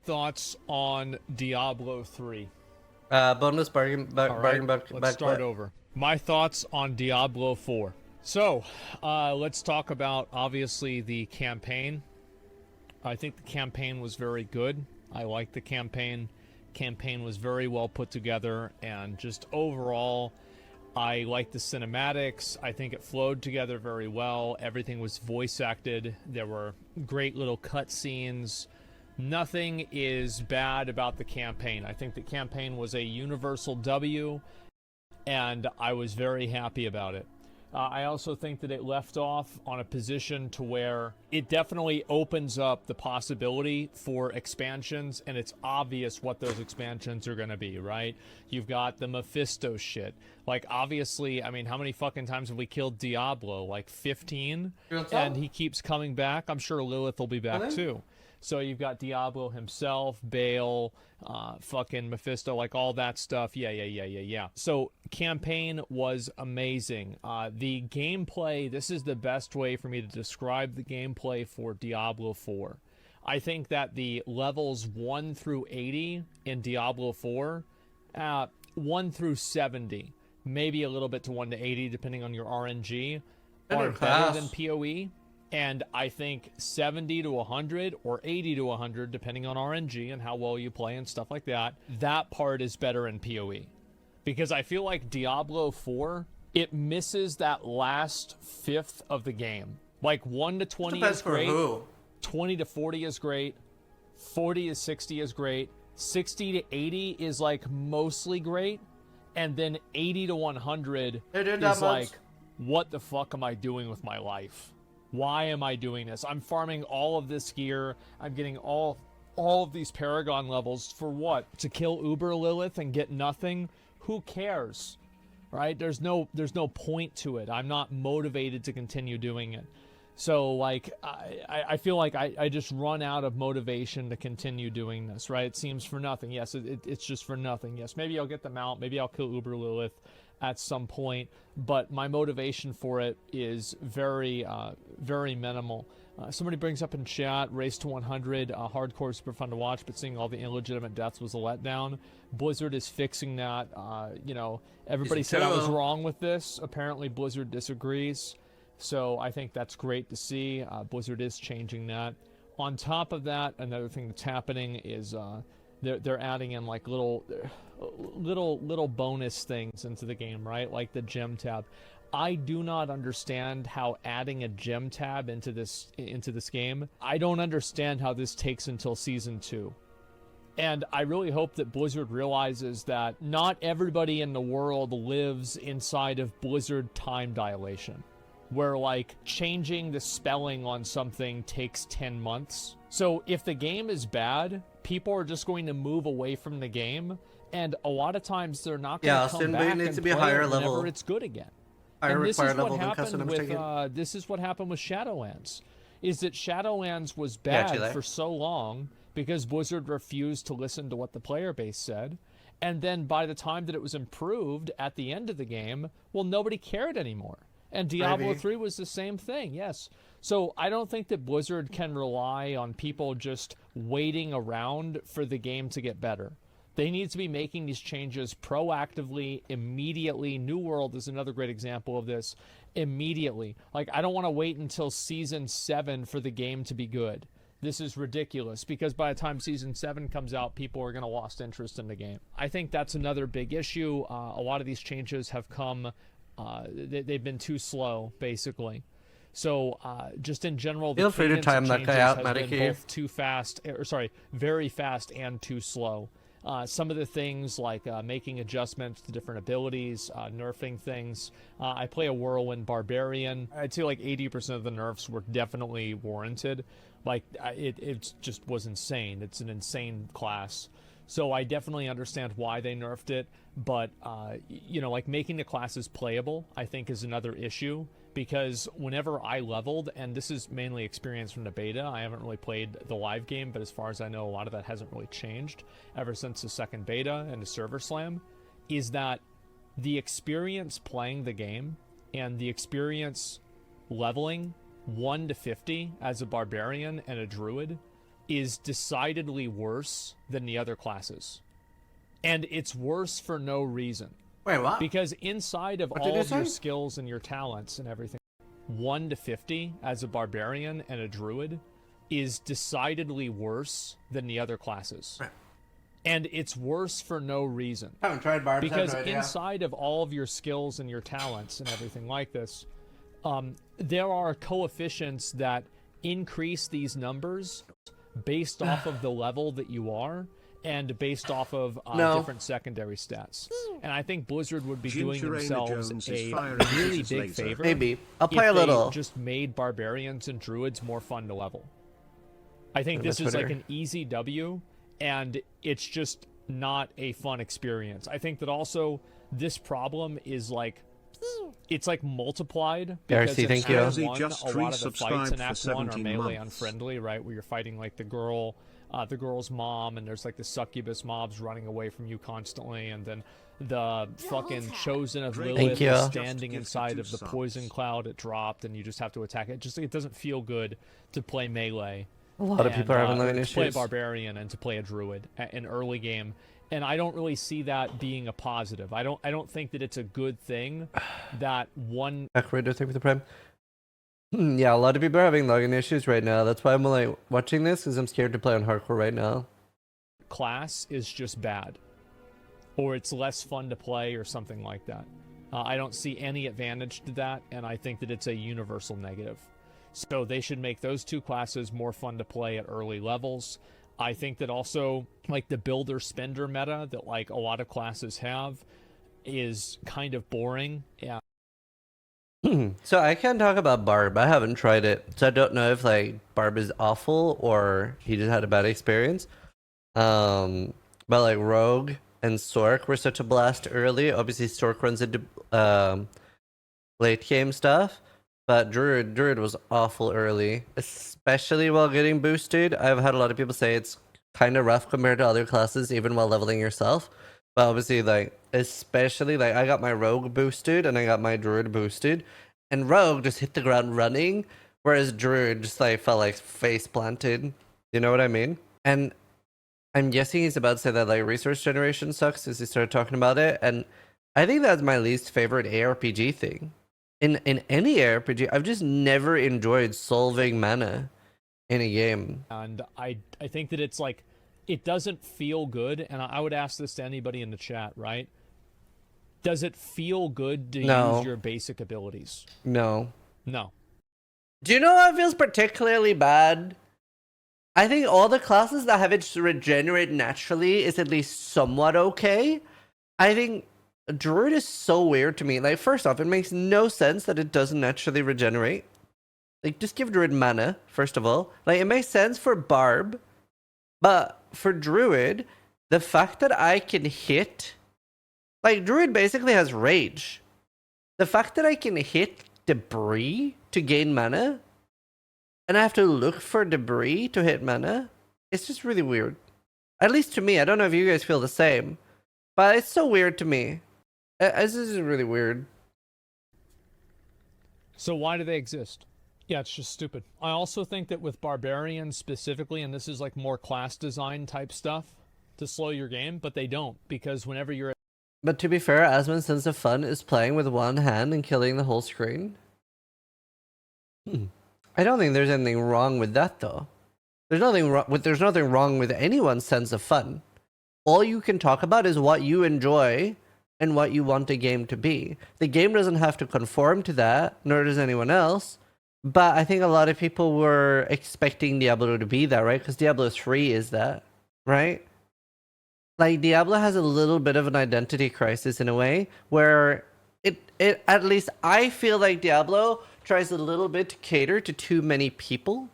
Thoughts on Diablo 3? Bonus bargain, All right, back, let's start over. My thoughts on Diablo 4. So, let's talk about, obviously, the campaign. I think the campaign was very good. I liked the campaign. Campaign was very well put together, and just overall, I liked the cinematics. I think it flowed together very well. Everything was voice acted. There were great little cutscenes. Nothing is bad about the campaign. I think the campaign was a universal W, and I was very happy about it. I also think that it left off on a position to where it definitely opens up the possibility for expansions, and it's obvious what those expansions are going to be, right? You've got the Mephisto shit. Like, obviously, I mean, how many fucking times have we killed Diablo? Like 15? And he keeps coming back. I'm sure Lilith will be back too. So you've got Diablo himself, Baal, fucking Mephisto, like all that stuff. Yeah. So campaign was amazing. The gameplay, this is the best way for me to describe the gameplay for Diablo 4. I think that the levels 1 through 80 in Diablo 4, 1 through 70, maybe a little bit to 1 to 80, depending on your RNG, are better than PoE. And I think 70 to 100 or 80 to 100, depending on RNG and how well you play and stuff like that, that part is better in PoE. Because I feel like Diablo 4, it misses that last fifth of the game. Like 1 to 20 is great, 20 to 40 is great, 40 to 60 is great, 60 to 80 is like mostly great, and then 80 to 100 is like, what the fuck am I doing with my life? Why am I doing this? I'm farming all of this gear. I'm getting all of these Paragon levels for what? To kill Uber Lilith and get nothing? Who cares? Right? There's no point to it. I'm not motivated to continue doing it. So, like, I feel like I just run out of motivation to continue doing this, right? It seems for nothing. Yes, it's just for nothing. Yes, maybe I'll get them out. Maybe I'll kill Uber Lilith at some point, but my motivation for it is very minimal. Somebody brings up in chat, race to 100, hardcore, super fun to watch, but seeing all the illegitimate deaths was a letdown. Blizzard is fixing that. You know, everybody said I was wrong with this. Apparently Blizzard disagrees, so I think that's great to see. Blizzard is changing that. On top of that, another thing that's happening is they're adding in like little bonus things into the game, right? Like the gem tab. I do not understand how adding a gem tab into this game. I don't understand how this takes until season 2. And I really hope that Blizzard realizes that not everybody in the world lives inside of Blizzard time dilation, where like changing the spelling on something takes 10 months. So if the game is bad, people are just going to move away from the game, and a lot of times they're not going to come back and play it whenever it's good again. And this is what happened with this is what happened with Shadowlands, is that Shadowlands was bad for so long because Blizzard refused to listen to what the player base said, and then by the time that it was improved at the end of the game, well, nobody cared anymore. And Diablo 3 was the same thing, yes. So I don't think that Blizzard can rely on people just waiting around for the game to get better. They need to be making these changes proactively, immediately. New World is another great example of this. Immediately. Like, I don't want to wait until Season 7 for the game to be good. This is ridiculous, because by the time Season 7 comes out, people are going to lost interest in the game. I think that's another big issue. A lot of these changes have come... they've been too slow, basically. So just in general, the feel free to time that guy out, has been both too fast, or sorry, very fast and too slow. Some of the things like making adjustments to different abilities, nerfing things. I play a Whirlwind Barbarian. I'd say like 80% of the nerfs were definitely warranted. Like it just was insane. It's an insane class. So I definitely understand why they nerfed it, but, you know, like making the classes playable, I think is another issue, because whenever I leveled, and this is mainly experience from the beta, I haven't really played the live game, but as far as I know, a lot of that hasn't really changed ever since the second beta and the server slam, is that the experience playing the game and the experience leveling 1 to 50 as a barbarian and a druid is decidedly worse than the other classes. And it's worse for no reason. Wait, what? Because inside of What all did you of your say? skills and your talents and everything, 1 to 50 as a barbarian and a druid is decidedly worse than the other classes. Right. And it's worse for no reason. I haven't tried barbs. Because I have no idea. inside of all of your skills and your talents and everything like this, there are coefficients that increase these numbers based off of the level that you are and based off of different secondary stats. And I think Blizzard would be doing themselves a really big favor. Maybe. I'll play if a little. They just made barbarians and druids more fun to level. I think this is Twitter. like an easy W, and it's just not a fun experience. I think that also this problem is like, it's like multiplied because Darcy, in thank you. Act Darcy 1, just a lot of the fights in resubscribed Act for 1 are 17 melee months. unfriendly, right? Where you're fighting like the girl's mom, and there's like the succubus mobs running away from you constantly, and then the fucking chosen of Thank Lilith you. is standing inside of the poison cloud it dropped, and you just have to attack it. It doesn't feel good to play melee. A lot of people are having or loggin to play a issues. barbarian and to play a druid in early game, and I don't really see that being a positive. I don't think that it's a good thing that one Backwards, thank you for the prime. Yeah, a lot of people are having login issues right now. That's why I'm like watching this, because I'm scared to play on hardcore right now. class is just bad, or it's less fun to play, or something like that. I don't see any advantage to that, and I think that it's a universal negative. So they should make those two classes more fun to play at early levels. I think that also, like, the builder-spender meta that, like, a lot of classes have is kind of boring. Yeah. So I can't talk about Barb. I haven't tried it. So I don't know if like Barb is awful or he just had a bad experience. But like Rogue and Sork were such a blast early. Obviously Sork runs into late game stuff. But Druid was awful early, especially while getting boosted. I've had a lot of people say it's kind of rough compared to other classes, even while leveling yourself. But obviously, like, especially, like, I got my Rogue boosted and I got my Druid boosted. And Rogue just hit the ground running, whereas Druid just, like, felt like face planted. You know what I mean? And I'm guessing he's about to say that, like, resource generation sucks as he started talking about it. And I think that's my least favorite ARPG thing. In any ARPG, I've just never enjoyed solving mana in a game. And I think that it's like, it doesn't feel good, and I would ask this to anybody in the chat, right? Does it feel good to No. use your basic abilities? No. No. Do you know what feels particularly bad? I think all the classes that have it regenerate naturally is at least somewhat okay. I think Druid is so weird to me. Like, first off, it makes no sense that it doesn't naturally regenerate. Like, just give Druid mana, first of all. Like, it makes sense for Barb, but for Druid, the fact that I can hit... Like, Druid basically has rage. The fact that I can hit debris to gain mana, and I have to look for debris to hit mana, it's just really weird. At least to me. I don't know if you guys feel the same, but it's so weird to me. This is really weird. So why do they exist? Yeah, it's just stupid. I also think that with barbarians specifically, and this is like more class design type stuff to slow your game, but they don't, because whenever you're But to be fair, Asmon's sense of fun is playing with one hand and killing the whole screen. I don't think there's anything wrong with that, though. There's nothing wrong with anyone's sense of fun. All you can talk about is what you enjoy and what you want a game to be. The game doesn't have to conform to that, nor does anyone else. But I think a lot of people were expecting Diablo to be that, right? Because Diablo 3 is that, right? Like, Diablo has a little bit of an identity crisis in a way, where it at least I feel like Diablo tries a little bit to cater to too many people,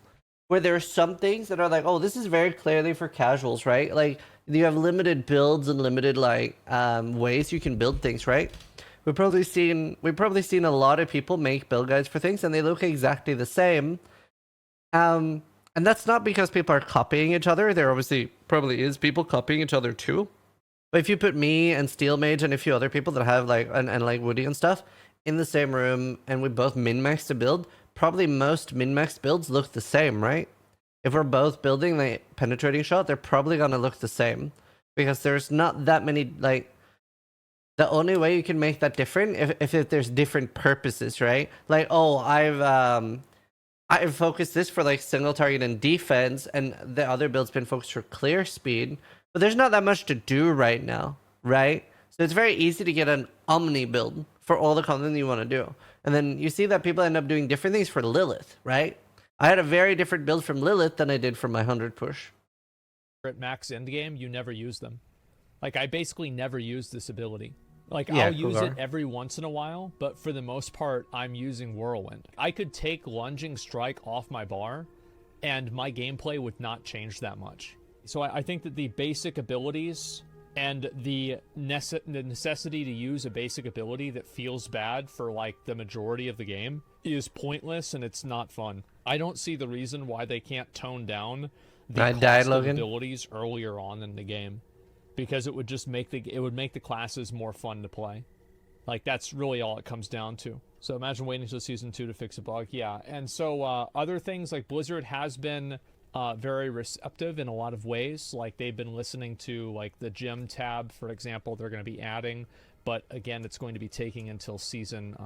where there are some things that are like, oh, this is very clearly for casuals, right? Like, you have limited builds and limited like ways you can build things, right? We've probably seen a lot of people make build guides for things and they look exactly the same. And that's not because people are copying each other. There obviously probably is people copying each other too. But if you put me and Steel Mage and a few other people that have like and like Woody and stuff in the same room and we both min-max to build, probably most min-max builds look the same, right? if we're both building like penetrating shot, they're probably gonna look the same because there's not that many like. The only way you can make that different if there's different purposes, right? Like, oh, I've focused this for like single target and defense, and the other build's been focused for clear speed. But there's not that much to do right now, right? So it's very easy to get an omni build for all the content you want to do. And then you see that people end up doing different things for Lilith, right? I had a very different build from Lilith than I did for my 100 push. At max endgame, you never use them. Like, I basically never use this ability. Like, Yeah, I'll use Cougar. it every once in a while, but for the most part, I'm using Whirlwind. I could take Lunging Strike off my bar, and my gameplay would not change that much. So I think that the basic abilities and the necessity to use a basic ability that feels bad for, like, the majority of the game is pointless, and it's not fun. I don't see the reason why they can't tone down the cost of abilities earlier on in the game. Because it would just make the classes more fun to play. Like, that's really all it comes down to. So imagine waiting until season 2 to fix a bug. Yeah, and so other things like Blizzard has been very receptive in a lot of ways. Like, they've been listening to like the gym tab, for example. They're going to be adding, but again, it's going to be taking until season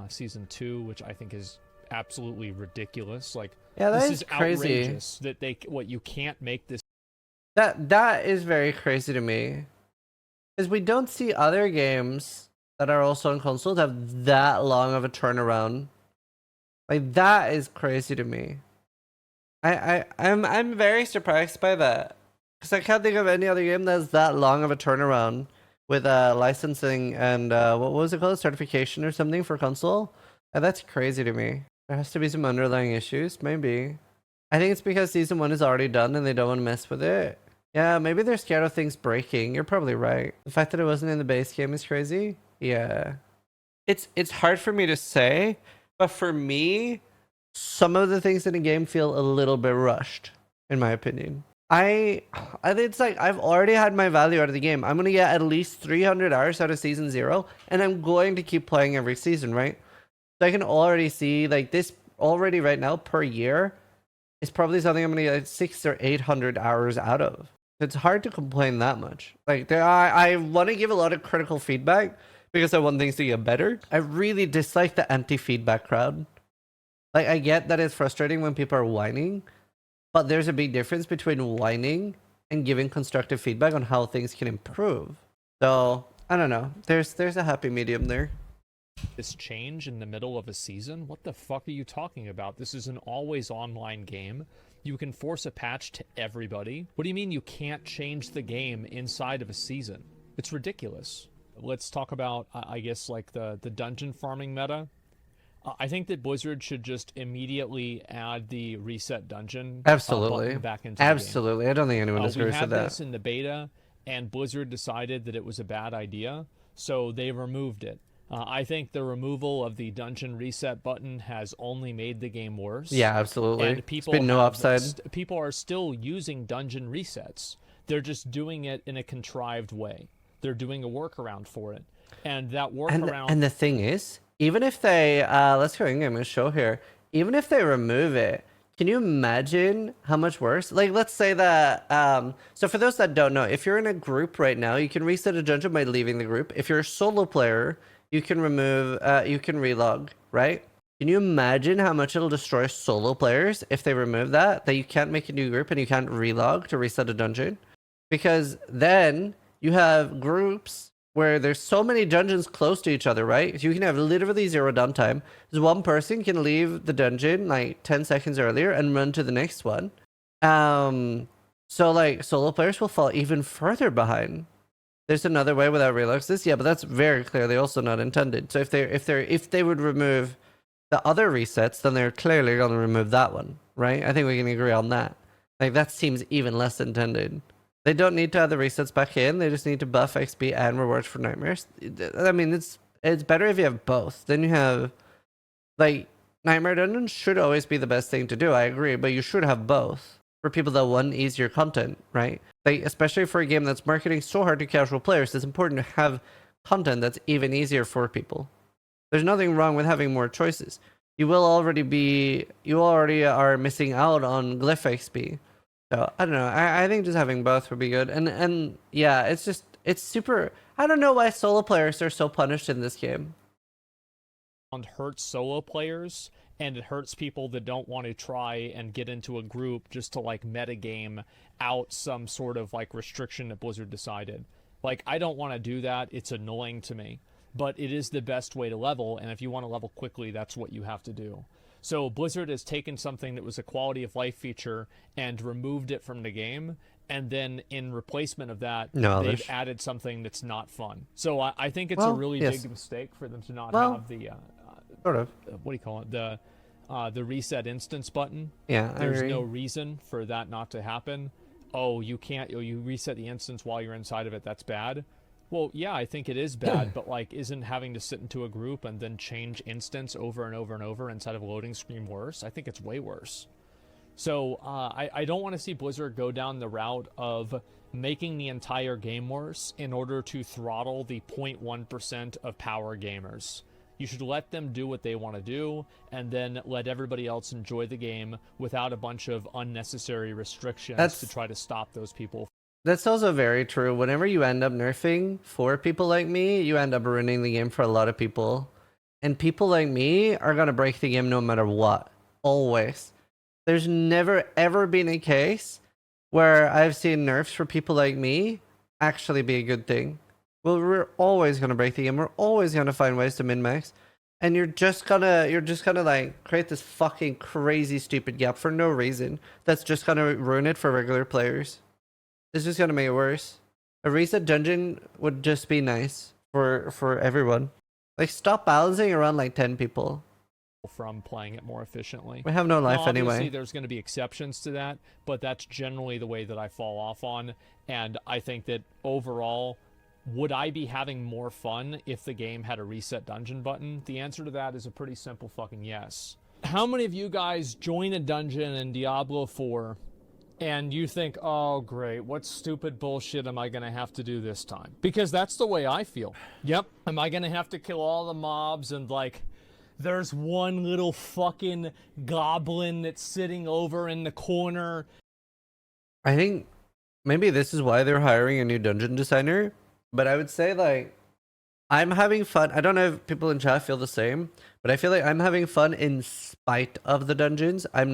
2, which I think is absolutely ridiculous. Like, yeah, this is crazy. outrageous that you can't make this. That is very crazy to me. Because we don't see other games that are also on consoles have that long of a turnaround. Like, that is crazy to me. I'm very surprised by that. Because I can't think of any other game that has that long of a turnaround with licensing and what was it called? Certification or something for console? That's crazy to me. There has to be some underlying issues, maybe. I think it's because season 1 is already done and they don't want to mess with it. Yeah, maybe they're scared of things breaking. You're probably right. The fact that it wasn't in the base game is crazy. Yeah. It's hard for me to say, but for me, some of the things in the game feel a little bit rushed, in my opinion. I think it's like I've already had my value out of the game. I'm gonna get at least 300 hours out of season 0, and I'm going to keep playing every season, right? So I can already see like this already right now per year is probably something I'm gonna get 600 or 800 hours out of. It's hard to complain that much. Like, I want to give a lot of critical feedback because I want things to get better. I really dislike the anti-feedback crowd. Like, I get that it's frustrating when people are whining, but there's a big difference between whining and giving constructive feedback on how things can improve. So, I don't know. There's a happy medium there. This change in the middle of a season? What the fuck are you talking about? This is an always online game. You can force a patch to everybody. What do you mean you can't change the game inside of a season? It's ridiculous. Let's talk about, I guess, like the dungeon farming meta. I think that Blizzard should just immediately add the reset dungeon button back into the game. Absolutely. I don't think anyone disagrees with that. We had this in the beta, and Blizzard decided that it was a bad idea, so they removed it. I think the removal of the dungeon reset button has only made the game worse. Yeah, absolutely. And people There's been no upside. People are still using dungeon resets. They're just doing it in a contrived way. They're doing a workaround for it. And that workaround... And the thing is, even if they... let's go in-game and show here. Even if they remove it, can you imagine how much worse? Like, let's say that... so for those that don't know, if you're in a group right now, you can reset a dungeon by leaving the group. If you're a solo player... you can remove, you can relog, right? Can you imagine how much it'll destroy solo players if they remove that? That you can't make a new group and you can't relog to reset a dungeon? Because then you have groups where there's so many dungeons close to each other, right? You can have literally 0 downtime. Because one person can leave the dungeon like 10 seconds earlier and run to the next one. So like solo players will fall even further behind. There's another way without relogs. Yeah, but that's very clearly also not intended. So if they would remove the other resets, then they're clearly going to remove that one, right? I think we can agree on that. Like, that seems even less intended. They don't need to add the resets back in. They just need to buff XP and rewards for nightmares. I mean, it's better if you have both. Then you have, like, Nightmare Dungeons should always be the best thing to do. I agree, but you should have both for people that want easier content, right? Like, especially for a game that's marketing so hard to casual players, it's important to have content that's even easier for people. There's nothing wrong with having more choices. You already are missing out on glyph XP. So I don't know. I think just having both would be good. And yeah, it's super. I don't know why solo players are so punished in this game. Hurts solo players, and it hurts people that don't want to try and get into a group just to like metagame out some sort of like restriction that Blizzard decided. Like, I don't want to do that. It's annoying to me, but it is the best way to level, and if you want to level quickly, that's what you have to do. So Blizzard has taken something that was a quality of life feature and removed it from the game, and then in replacement of that, they've added something that's not fun. So I think it's a really big mistake for them to not have the sort of what do you call it, the reset instance button. Yeah, there's no reason for that not to happen. Oh, you can't, you reset the instance while you're inside of it, that's bad. Well, yeah, I think it is bad, but like, isn't having to sit into a group and then change instance over and over and over inside of a loading screen worse? I think it's way worse. So I don't want to see Blizzard go down the route of making the entire game worse in order to throttle the 0.1% of power gamers. You should let them do what they want to do, and then let everybody else enjoy the game without a bunch of unnecessary restrictions to try to stop those people. That's also very true. Whenever you end up nerfing for people like me, you end up ruining the game for a lot of people. And people like me are going to break the game no matter what. Always. There's never ever been a case where I've seen nerfs for people like me actually be a good thing. Well, we're always gonna break the game. We're always gonna find ways to min-max, and you're just gonna like create this fucking crazy stupid gap for no reason. That's just gonna ruin it for regular players. It's just gonna make it worse. A reset dungeon would just be nice for everyone. Like, stop balancing around like 10 people. From playing it more efficiently. We have no life anyway. Obviously, there's going to be exceptions to that, but that's generally the way that I fall off on. And I think that overall, would I be having more fun if the game had a reset dungeon button? The answer to that is a pretty simple fucking yes. How many of you guys join a dungeon in Diablo 4 and you think, oh great, what stupid bullshit am I going to have to do this time? Because that's the way I feel. Yep. Am I going to have to kill all the mobs and like, there's one little fucking goblin that's sitting over in the corner? I think maybe this is why they're hiring a new dungeon designer. But I would say, like, I'm having fun. I don't know if people in chat feel the same, but I feel like I'm having fun in spite of the dungeons. I've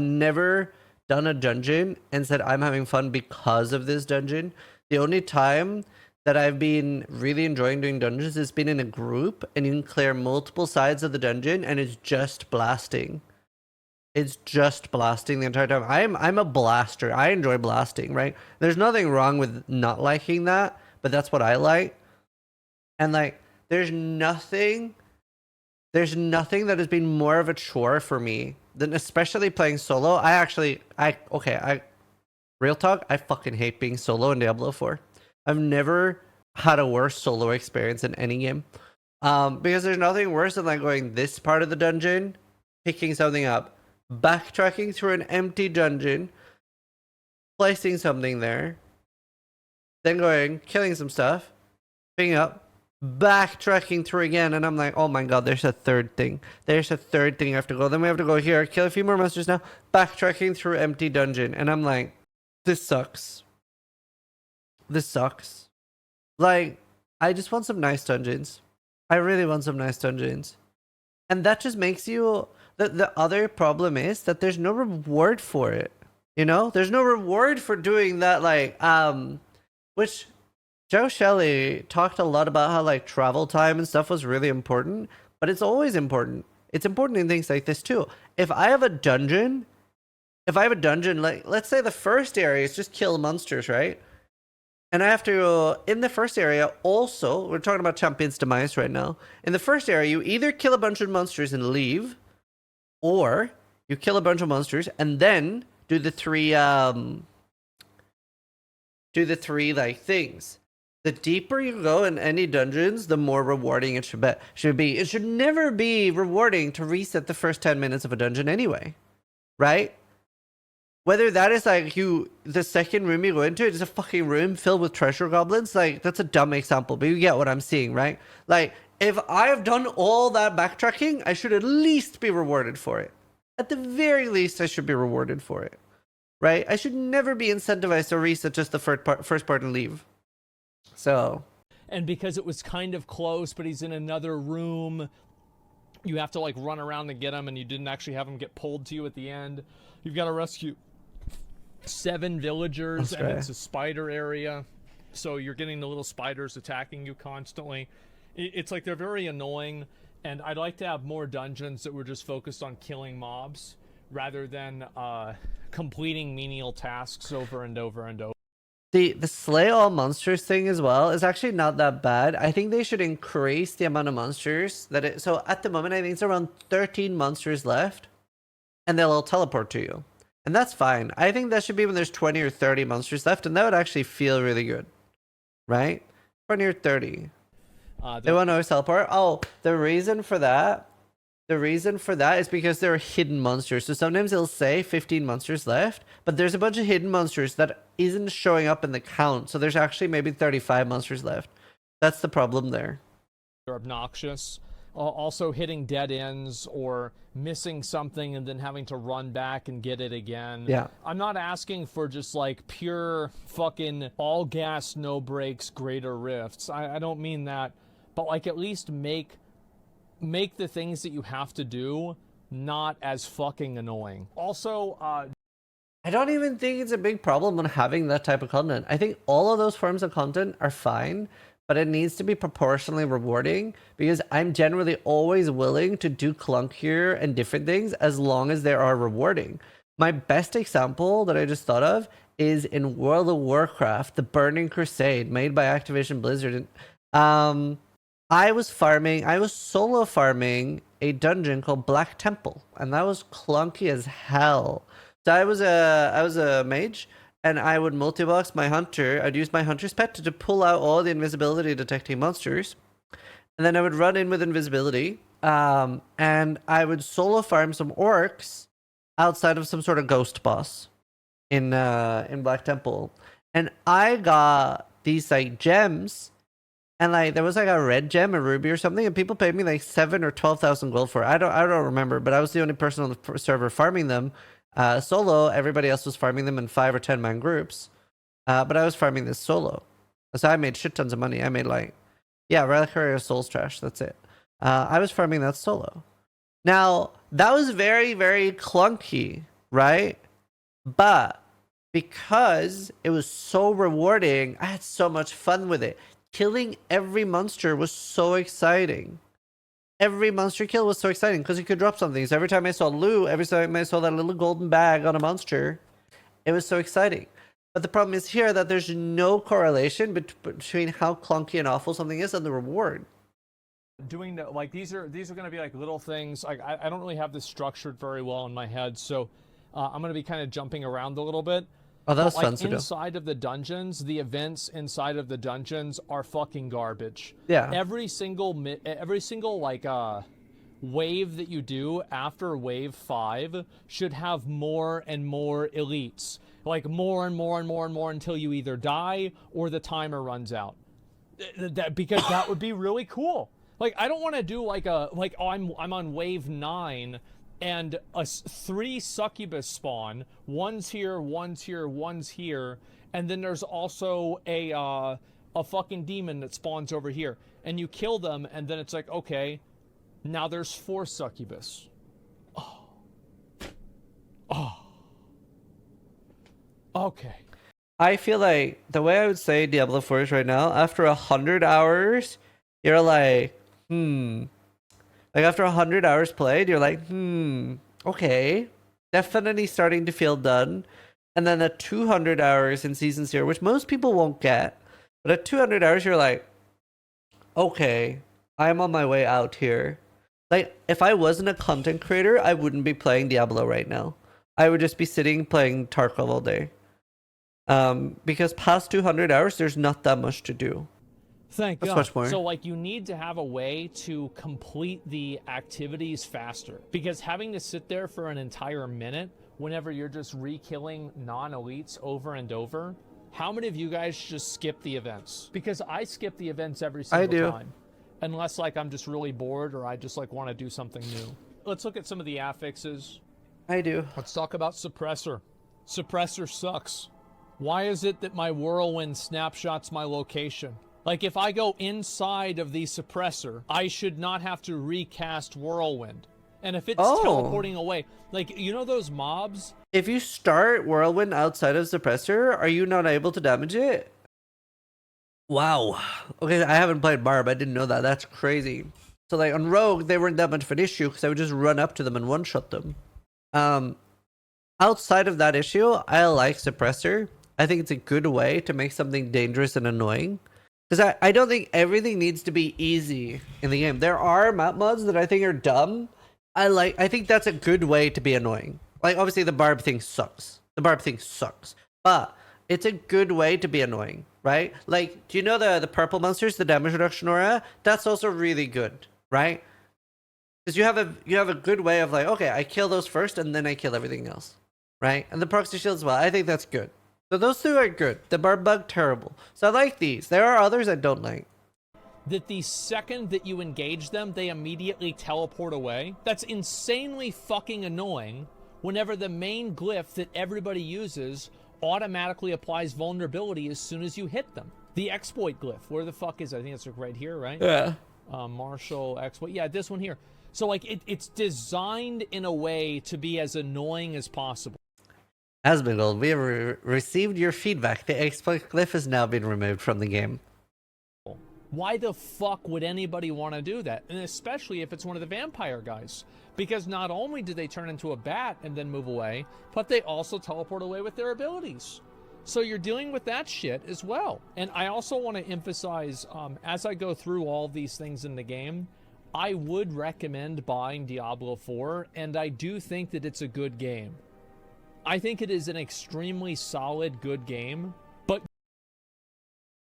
never done a dungeon and said I'm having fun because of this dungeon. The only time that I've been really enjoying doing dungeons has been in a group, and you can clear multiple sides of the dungeon, and it's just blasting. It's just blasting the entire time. I'm a blaster. I enjoy blasting, right? There's nothing wrong with not liking that, but that's what I like. And like, there's nothing that has been more of a chore for me than, especially playing solo. Real talk, I fucking hate being solo in Diablo 4. I've never had a worse solo experience in any game. Because there's nothing worse than like going this part of the dungeon, picking something up, backtracking through an empty dungeon, placing something there, then going, killing some stuff, picking up, backtracking through again, and I'm like, oh my god, there's a third thing. There's a third thing I have to go. Then we have to go here, kill a few more monsters now, backtracking through empty dungeon, and I'm like, this sucks. This sucks. Like, I just want some nice dungeons. I really want some nice dungeons. And that just makes you... The other problem is that there's no reward for it. You know? There's no reward for doing that, like, which Joe Shelley talked a lot about how, like, travel time and stuff was really important. But it's always important. It's important in things like this, too. If I have a dungeon, like, let's say the first area is just kill monsters, right? And I have to, in the first area, also, we're talking about Champion's Demise right now. In the first area, you either kill a bunch of monsters and leave, or you kill a bunch of monsters and then do the three, like, things. The deeper you go in any dungeons, the more rewarding it should be. It should never be rewarding to reset the first 10 minutes of a dungeon anyway, right? Whether that is like the second room you go into, it is a fucking room filled with treasure goblins. Like, that's a dumb example, but you get what I'm seeing, right? Like, if I have done all that backtracking, I should at least be rewarded for it. At the very least, I should be rewarded for it. right? I should never be incentivized to reset just the first part and leave. So, and because it was kind of close, but he's in another room, you have to like run around to get him, and you didn't actually have him get pulled to you at the end. You've got to rescue 7 villagers, and it's a spider area, so you're getting the little spiders attacking you constantly. It's like they're very annoying, and I'd like to have more dungeons that were just focused on killing mobs rather than completing menial tasks over and over and over. The slay all monsters thing as well is actually not that bad. I think they should increase the amount of monsters that it. So at the moment, I think it's around 13 monsters left, and they'll all teleport to you, and that's fine. I think that should be when there's 20 or 30 monsters left, and that would actually feel really good, right? 20 or 30. They want to always teleport. Oh, the reason for that is because there are hidden monsters. So sometimes it'll say 15 monsters left, but there's a bunch of hidden monsters that isn't showing up in the count. So there's actually maybe 35 monsters left. That's the problem there. They're obnoxious. Also hitting dead ends or missing something and then having to run back and get it again. Yeah. I'm not asking for just like pure fucking all gas, no brakes, greater rifts. I don't mean that, but like at least make the things that you have to do not as fucking annoying. Also, I don't even think it's a big problem on having that type of content. I think all of those forms of content are fine, but it needs to be proportionally rewarding, because I'm generally always willing to do clunkier and different things as long as they are rewarding. My best example that I just thought of is in World of Warcraft, the Burning Crusade, made by Activision Blizzard. I was solo farming a dungeon called Black Temple, and that was clunky as hell. So I was a mage, and I would multi-box my hunter. I'd use my hunter's pet to pull out all the invisibility detecting monsters, and then I would run in with invisibility, and I would solo farm some orcs outside of some sort of ghost boss in Black Temple, and I got these like gems. And like there was like a red gem, a ruby or something, and people paid me like 7,000 or 12,000 gold for it. I don't remember, but I was the only person on the server farming them solo. Everybody else was farming them in 5 or 10 man groups, but I was farming this solo. So I made shit tons of money. I made like, yeah, Reliquary of Souls trash. That's it. I was farming that solo. Now that was very, very clunky, right? But because it was so rewarding, I had so much fun with it. Killing every monster was so exciting. Every monster kill was so exciting because you could drop something. So every time I saw loot, every time I saw that little golden bag on a monster, it was so exciting. But the problem is here that there's no correlation between how clunky and awful something is and the reward. Doing the, like these are going to be like little things. Like I don't really have this structured very well in my head, so I'm going to be kind of jumping around a little bit. Oh, that was like fun to do. Inside of the dungeons, the events inside of the dungeons are fucking garbage. Yeah. Every single like wave that you do after wave 5 should have more and more elites. Like more and more and more and more until you either die or the timer runs out. Because that would be really cool. Like I don't want to do like I'm on wave 9 and 3 succubus spawn. One's here, one's here, one's here, and then there's also a fucking demon that spawns over here, and you kill them, and then it's like, okay, now there's 4 succubus. Oh. Okay. I feel like the way I would say Diablo 4 is right now, after 100 hours, you're like, Like after 100 hours played, you're like, okay, definitely starting to feel done. And then at 200 hours in Season 0, which most people won't get, but at 200 hours, you're like, okay, I'm on my way out here. Like, if I wasn't a content creator, I wouldn't be playing Diablo right now. I would just be sitting playing Tarkov all day. Because past 200 hours, there's not that much to do. Thank That's God. much more. So, like, you need to have a way to complete the activities faster. Because having to sit there for an entire minute whenever you're just re-killing non-elites over and over, how many of you guys just skip the events? Because I skip the events every single time. Unless, like, I'm just really bored or I just, like, want to do something new. Let's look at some of the affixes. I do. Let's talk about Suppressor. Suppressor sucks. Why is it that my whirlwind snapshots my location? Like, if I go inside of the suppressor, I should not have to recast whirlwind. And if it's teleporting away, like, you know those mobs? If you start whirlwind outside of suppressor, are you not able to damage it? Wow. Okay, I haven't played Barb. I didn't know that. That's crazy. So like on Rogue, they weren't that much of an issue because I would just run up to them and one-shot them. Outside of that issue, I like suppressor. I think it's a good way to make something dangerous and annoying. Because I don't think everything needs to be easy in the game. There are map mods that I think are dumb. I think that's a good way to be annoying. Like, obviously, the Barb thing sucks. The Barb thing sucks. But it's a good way to be annoying, right? Like, do you know the purple monsters, the damage reduction aura? That's also really good, right? Because you have a good way of like, okay, I kill those first and then I kill everything else, right? And the proxy shield as well. I think that's good. So those two are good. The Barb bug, terrible. So I like these. There are others I don't like. That the second that you engage them, they immediately teleport away. That's insanely fucking annoying whenever the main glyph that everybody uses automatically applies vulnerability as soon as you hit them. The exploit glyph, where the fuck is it? I think it's right here, right? Yeah. Marshall exploit. Yeah, this one here. So like it's designed in a way to be as annoying as possible. Asmongold, we have received your feedback. The exploit glyph has now been removed from the game. Why the fuck would anybody want to do that? And especially if it's one of the vampire guys. Because not only do they turn into a bat and then move away, but they also teleport away with their abilities. So you're dealing with that shit as well. And I also want to emphasize, as I go through all these things in the game, I would recommend buying Diablo 4, and I do think that it's a good game. I think it is an extremely solid, good game.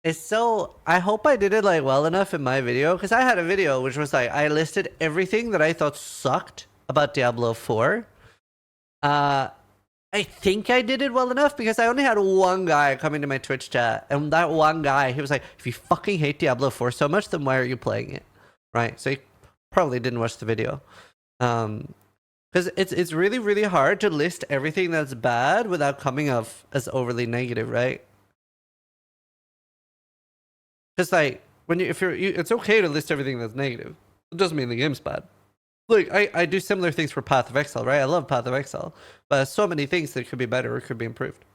It's so, I hope I did it like well enough in my video, because I had a video which was like, I listed everything that I thought sucked about Diablo 4. I think I did it well enough because I only had one guy come into my Twitch chat, and that one guy, he was like, if you fucking hate Diablo 4 so much, then why are you playing it? Right? So he probably didn't watch the video. Because it's really, really hard to list everything that's bad without coming off as overly negative, right? Just like when it's okay to list everything that's negative. It doesn't mean the game's bad. Look, I do similar things for Path of Exile, right? I love Path of Exile, but there's so many things that could be better or could be improved.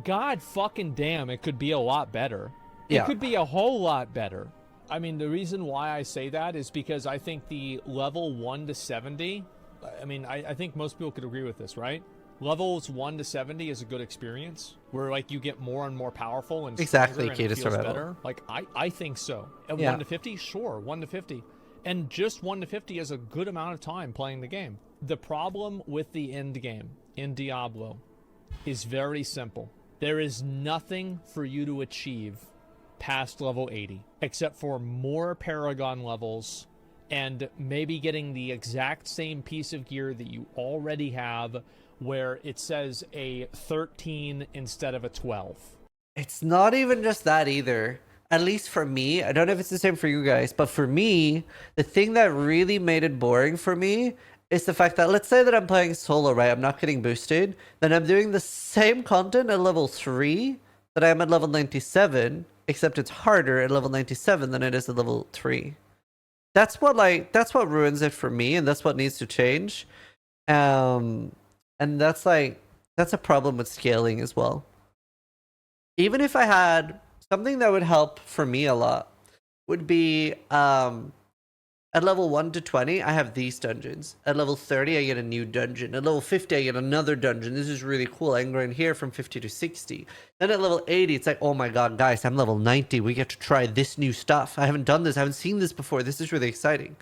God fucking damn, it could be a lot better. It could be a whole lot better. I mean, the reason why I say that is because I think the level 1 to 70, I mean, I think most people could agree with this, right? Levels 1 to 70 is a good experience where like you get more and more powerful and exactly and it feels better. Like I think so. And 1 to 50, sure, 1 to 50. And just 1 to 50 is a good amount of time playing the game. The problem with the end game in Diablo is very simple. There is nothing for you to achieve past level 80 except for more Paragon levels and maybe getting the exact same piece of gear that you already have, where it says a 13 instead of a 12. It's not even just that either. At least for me, I don't know if it's the same for you guys, but for me, the thing that really made it boring for me is the fact that, let's say that I'm playing solo, right? I'm not getting boosted. Then I'm doing the same content at level 3 that I am at level 97, except it's harder at level 97 than it is at level 3. That's what ruins it for me, and that's what needs to change. And that's a problem with scaling as well. Even if I had something that would help for me a lot would be at level 1 to 20, I have these dungeons. At level 30, I get a new dungeon. At level 50, I get another dungeon. This is really cool. I can go in here from 50 to 60. Then at level 80, it's like, oh my god, guys, I'm level 90. We get to try this new stuff. I haven't done this. I haven't seen this before. This is really exciting.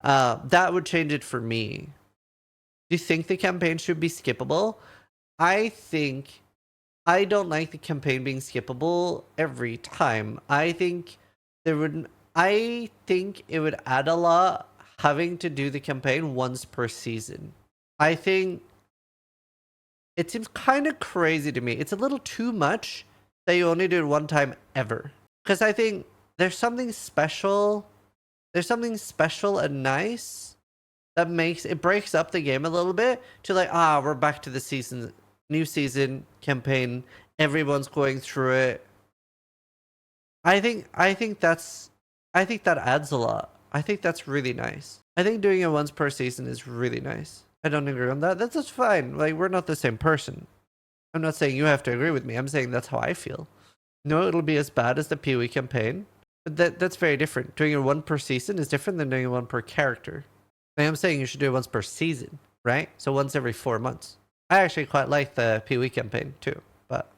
That would change it for me. Do you think the campaign should be skippable? I don't like the campaign being skippable every time. I think it would add a lot having to do the campaign once per season. I think it seems kind of crazy to me. It's a little too much that you only do it one time ever. Because I think there's something special and nice that makes it breaks up the game a little bit to like, we're back to the season, new season campaign. Everyone's going through it. I think that adds a lot. I think that's really nice. I think doing it once per season is really nice. I don't agree on that. That's just fine. Like, we're not the same person. I'm not saying you have to agree with me. I'm saying that's how I feel. No, it'll be as bad as the PoE campaign. But that's very different. Doing it one per season is different than doing it one per character. I'm saying you should do it once per season, right? So once every 4 months. I actually quite like the PoE campaign too. But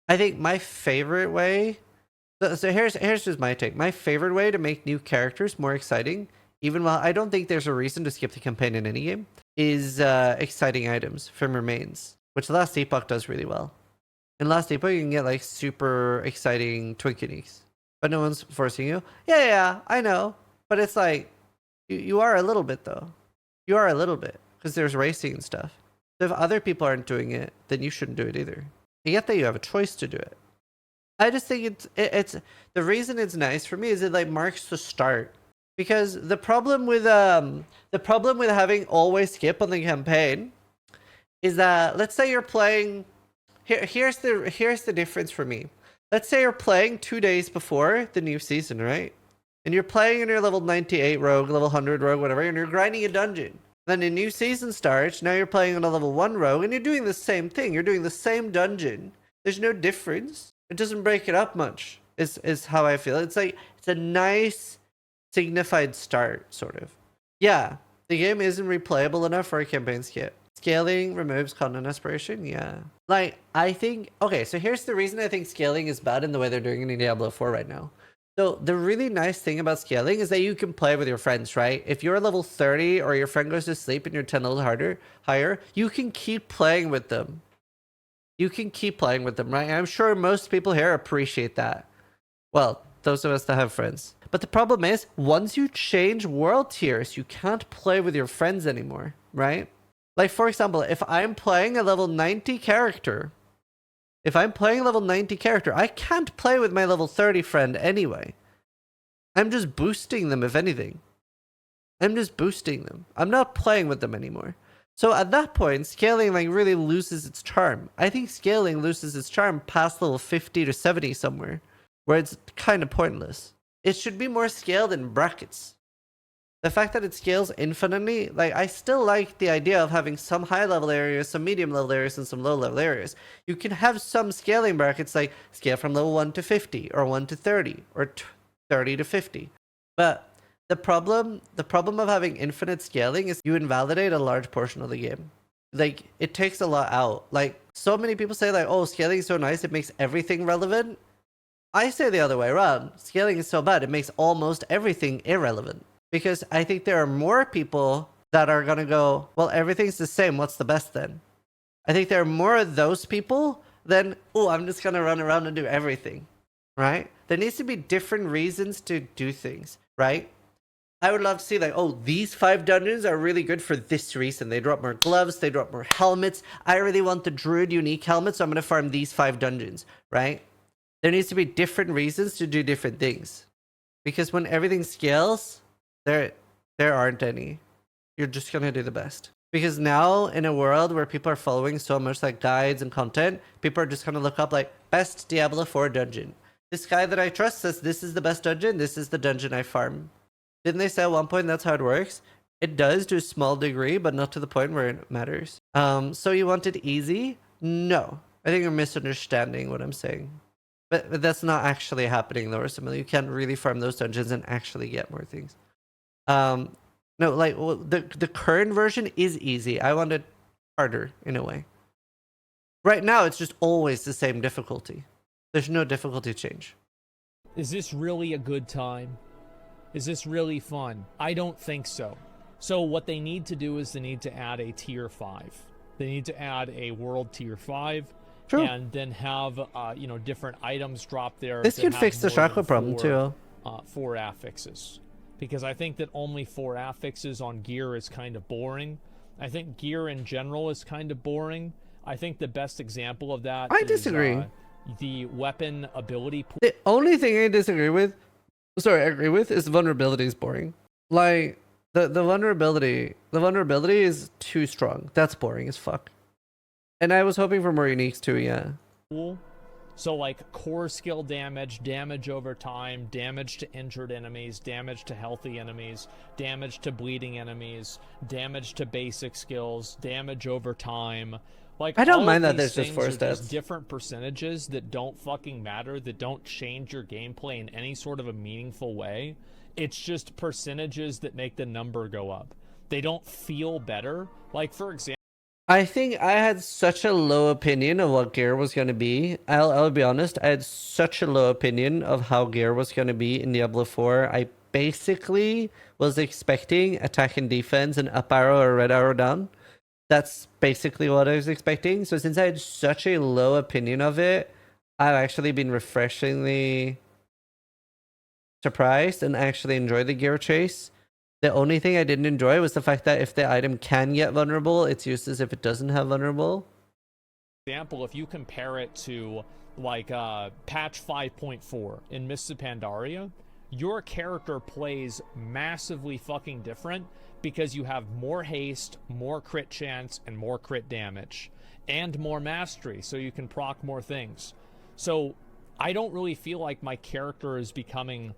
I think my favorite way... So here's just my take. My favorite way to make new characters more exciting, even while I don't think there's a reason to skip the campaign in any game, is exciting items from remains, which Last Epoch does really well. In Last Epoch, you can get like super exciting twin uniques, but no one's forcing you. Yeah, I know, but it's like you are a little bit though. You are a little bit because there's racing and stuff. So if other people aren't doing it, then you shouldn't do it either. And yet that you have a choice to do it. I just think it's the reason it's nice for me is it like marks the start. Because the problem with having always skip on the campaign is that, let's say you're playing here's the difference for me. Let's say you're playing 2 days before the new season, right? And you're playing in your level 98 rogue, level 100 rogue, whatever, and you're grinding a dungeon. Then a new season starts, now you're playing on a level 1 rogue, and you're doing the same thing. You're doing the same dungeon. There's no difference. It doesn't break it up much, is how I feel. It's like, it's a nice signified start, sort of. Yeah, the game isn't replayable enough for a campaign skip. Scaling removes content aspiration, yeah. Like, I think, okay, so here's the reason I think scaling is bad in the way they're doing it in Diablo 4 right now. So the really nice thing about scaling is that you can play with your friends, right? If you're level 30 or your friend goes to sleep and you're 10 levels higher, you can keep playing with them. You can keep playing with them, right? I'm sure most people here appreciate that. Well, those of us that have friends. But the problem is, once you change world tiers, you can't play with your friends anymore, right? Like, for example, if I'm playing a level 90 character, I can't play with my level 30 friend anyway. I'm just boosting them, if anything. I'm just boosting them. I'm not playing with them anymore. So at that point, scaling like really loses its charm. I think scaling loses its charm past level 50 to 70 somewhere, where it's kind of pointless. It should be more scaled in brackets. The fact that it scales infinitely, like, I still like the idea of having some high level areas, some medium level areas, and some low level areas. You can have some scaling brackets, like scale from level 1 to 50, or 1 to 30, or 30 to 50. But the problem of having infinite scaling is you invalidate a large portion of the game. Like, it takes a lot out. Like, so many people say like, oh, scaling is so nice, it makes everything relevant. I say the other way around. Scaling is so bad, it makes almost everything irrelevant. Because I think there are more people that are gonna go, well, everything's the same, what's the best then? I think there are more of those people than, oh, I'm just gonna run around and do everything, right? There needs to be different reasons to do things, right? I would love to see like, oh, these 5 dungeons are really good for this reason. They drop more gloves, they drop more helmets. I really want the druid unique helmet, so I'm gonna farm these 5 dungeons, right? There needs to be different reasons to do different things. Because when everything scales, there aren't any. You're just gonna do the best. Because now, in a world where people are following so much like guides and content, people are just gonna look up like, best Diablo 4 dungeon. This guy that I trust says this is the best dungeon, this is the dungeon I farm. Didn't they say at one point that's how it works? It does to a small degree, but not to the point where it matters. So you want it easy? No. I think you're misunderstanding what I'm saying. But that's not actually happening though, or something. You can't really farm those dungeons and actually get more things. No, like, well, the current version is easy. I want it harder in a way. Right now, it's just always the same difficulty. There's no difficulty change. Is this really a good time? Is this really fun? I don't think so. So what they need to do is they need to add a tier 5. They need to add a world tier 5. True. And then have, different items drop there. This could fix the chakra problem too. 4 affixes. Because I think that only 4 affixes on gear is kind of boring. I think gear in general is kind of boring. I think the best example of that disagree. Is the weapon ability pool. The only thing I agree with is vulnerability is boring. Like, The vulnerability is too strong. That's boring as fuck. And I was hoping for more uniques too, yeah. Cool. So like core skill damage, damage over time, damage to injured enemies, damage to healthy enemies, damage to bleeding enemies, damage to basic skills, damage over time. Like, I don't all mind of that these there's just things 4 are just stats. different percentages that don't fucking matter, that don't change your gameplay in any sort of a meaningful way. It's just percentages that make the number go up. They don't feel better. Like, for example, I think I had such a low opinion of what gear was going to be. I'll be honest, I had such a low opinion of how gear was going to be in Diablo 4. I basically was expecting attack and defense and up arrow or red arrow down. That's basically what I was expecting. So since I had such a low opinion of it, I've actually been refreshingly surprised and actually enjoyed the gear chase. The only thing I didn't enjoy was the fact that if the item can get vulnerable, it's useless if it doesn't have vulnerable. If you compare it to like patch 5.4 in Mists of Pandaria, your character plays massively fucking different because you have more haste, more crit chance, and more crit damage, and more mastery, so you can proc more things. So I don't really feel like my character is becoming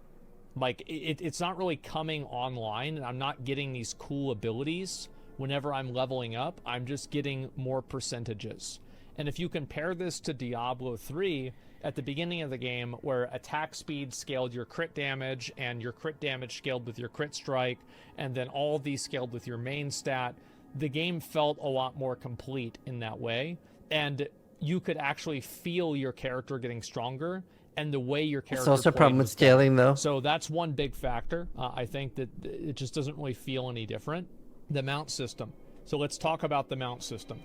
like it's not really coming online, and I'm not getting these cool abilities whenever I'm leveling up. I'm just getting more percentages. And if you compare this to Diablo 3, at the beginning of the game, where attack speed scaled your crit damage, and your crit damage scaled with your crit strike, and then all of these scaled with your main stat, the game felt a lot more complete in that way. And you could actually feel your character getting stronger, and the way your character It's also a problem with was better. scaling, though. So that's one big factor. I think that it just doesn't really feel any different. The mount system. So let's talk about the mount system.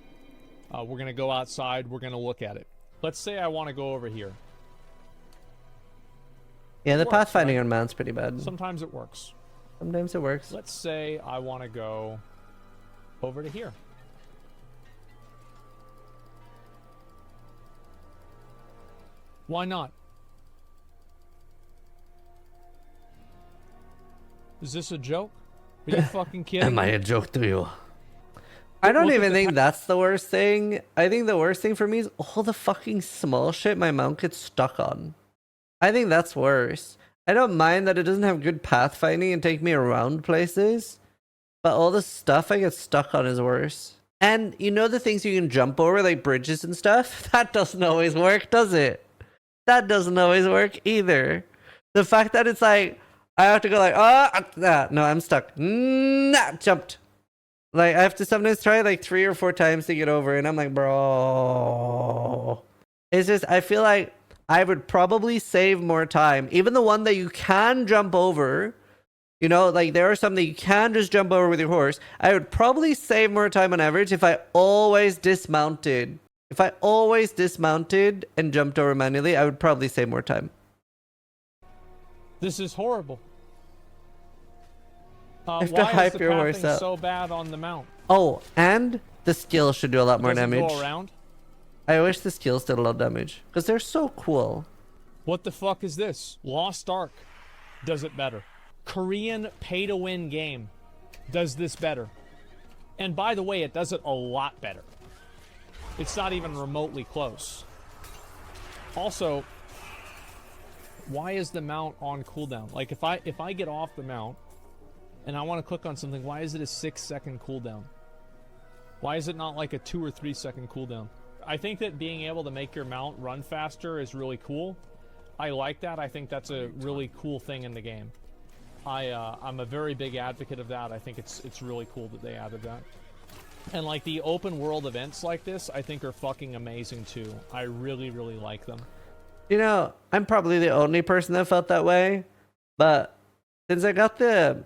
We're going to go outside. We're going to look at it. Let's say I want to go over here. Yeah, the works, pathfinding right? on mount's pretty bad. Sometimes it works. Sometimes it works. Let's say I want to go over to here. Why not? Is this a joke? Are you fucking kidding Am I me? a joke to you? I don't Look at even the think that's the worst thing. I think the worst thing for me is all the fucking small shit my mount gets stuck on. I think that's worse. I don't mind that it doesn't have good pathfinding and take me around places, but all the stuff I get stuck on is worse. And you know the things you can jump over, like bridges and stuff? That doesn't always work, does it? That doesn't always work either. The fact that it's like, I have to go like, no, I'm stuck. Nah, jumped. Like, I have to sometimes try like 3 or 4 times to get over, and I'm like, bro. It's just, I feel like I would probably save more time. Even the one that you can jump over, you know, like there are some that you can just jump over with your horse. I would probably save more time on average if I always dismounted. If I always dismounted and jumped over manually, I would probably save more time. This is horrible. I have to Why hype is the your horse pathing up. so bad on the mount? Oh, and the skills should do a lot more Does it damage. go around? I wish the skills did a lot of damage because they're so cool. What the fuck is this? Lost Ark does it better. Korean pay-to-win game does this better. And by the way, it does it a lot better. It's not even remotely close. Also, why is the mount on cooldown? Like if I get off the mount and I want to click on something, why is it a 6-second cooldown? Why is it not like a 2 or 3 second cooldown? I think that being able to make your mount run faster is really cool. I like that. I think that's a really cool thing in the game. I'm a very big advocate of that. I think it's really cool that they added that. And like the open world events like this, I think are fucking amazing too. I really, really like them. You know, I'm probably the only person that felt that way, but since I got the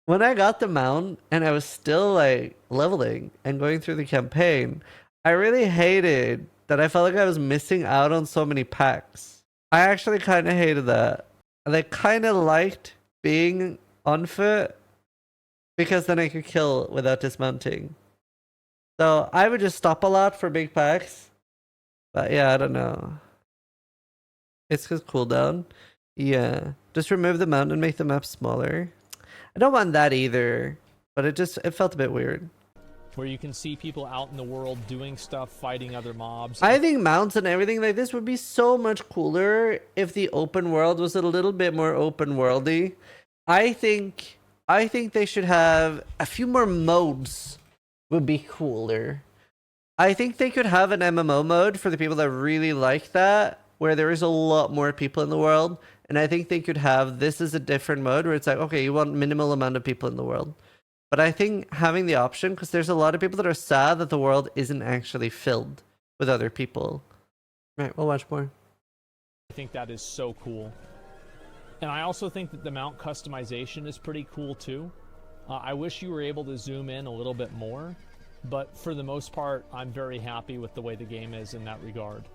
when I got the mount and I was still like leveling and going through the campaign, I really hated that I felt like I was missing out on so many packs. I actually kind of hated that. And I kind of liked being on foot because then I could kill without dismounting. So I would just stop a lot for big packs. But yeah, I don't know. It's because cooldown. Yeah. Just remove the mount and make the map smaller. I don't want that either, but it felt a bit weird. Where you can see people out in the world doing stuff, fighting other mobs. I think mounts and everything like this would be so much cooler if the open world was a little bit more open worldy. I think they should have a few more modes would be cooler. I think they could have an MMO mode for the people that really like that, where there is a lot more people in the world. And I think they could have this as a different mode where it's like, okay, you want minimal amount of people in the world. But I think having the option, because there's a lot of people that are sad that the world isn't actually filled with other people. Right, we'll watch more. I think that is so cool. And I also think that the mount customization is pretty cool too. I wish you were able to zoom in a little bit more, but for the most part, I'm very happy with the way the game is in that regard.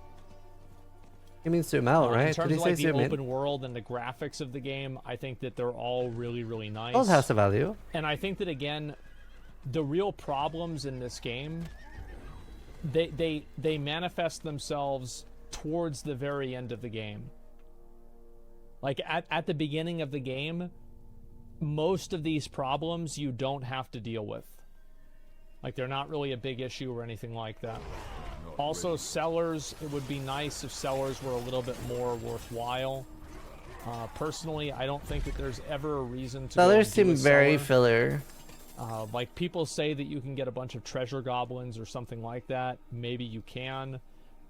You mean zoom out, right? In terms Did of he like say the zoom open in? world and the graphics of the game, I think that they're all really, really nice. Both has a value. And I think that again, the real problems in this game, they manifest themselves towards the very end of the game. Like at the beginning of the game, most of these problems you don't have to deal with. Like they're not really a big issue or anything like that. Also, sellers, it would be nice if sellers were a little bit more worthwhile. Personally, I don't think that there's ever a reason to Sellers seem very seller. filler. Like people say that you can get a bunch of treasure goblins or something like that. Maybe you can,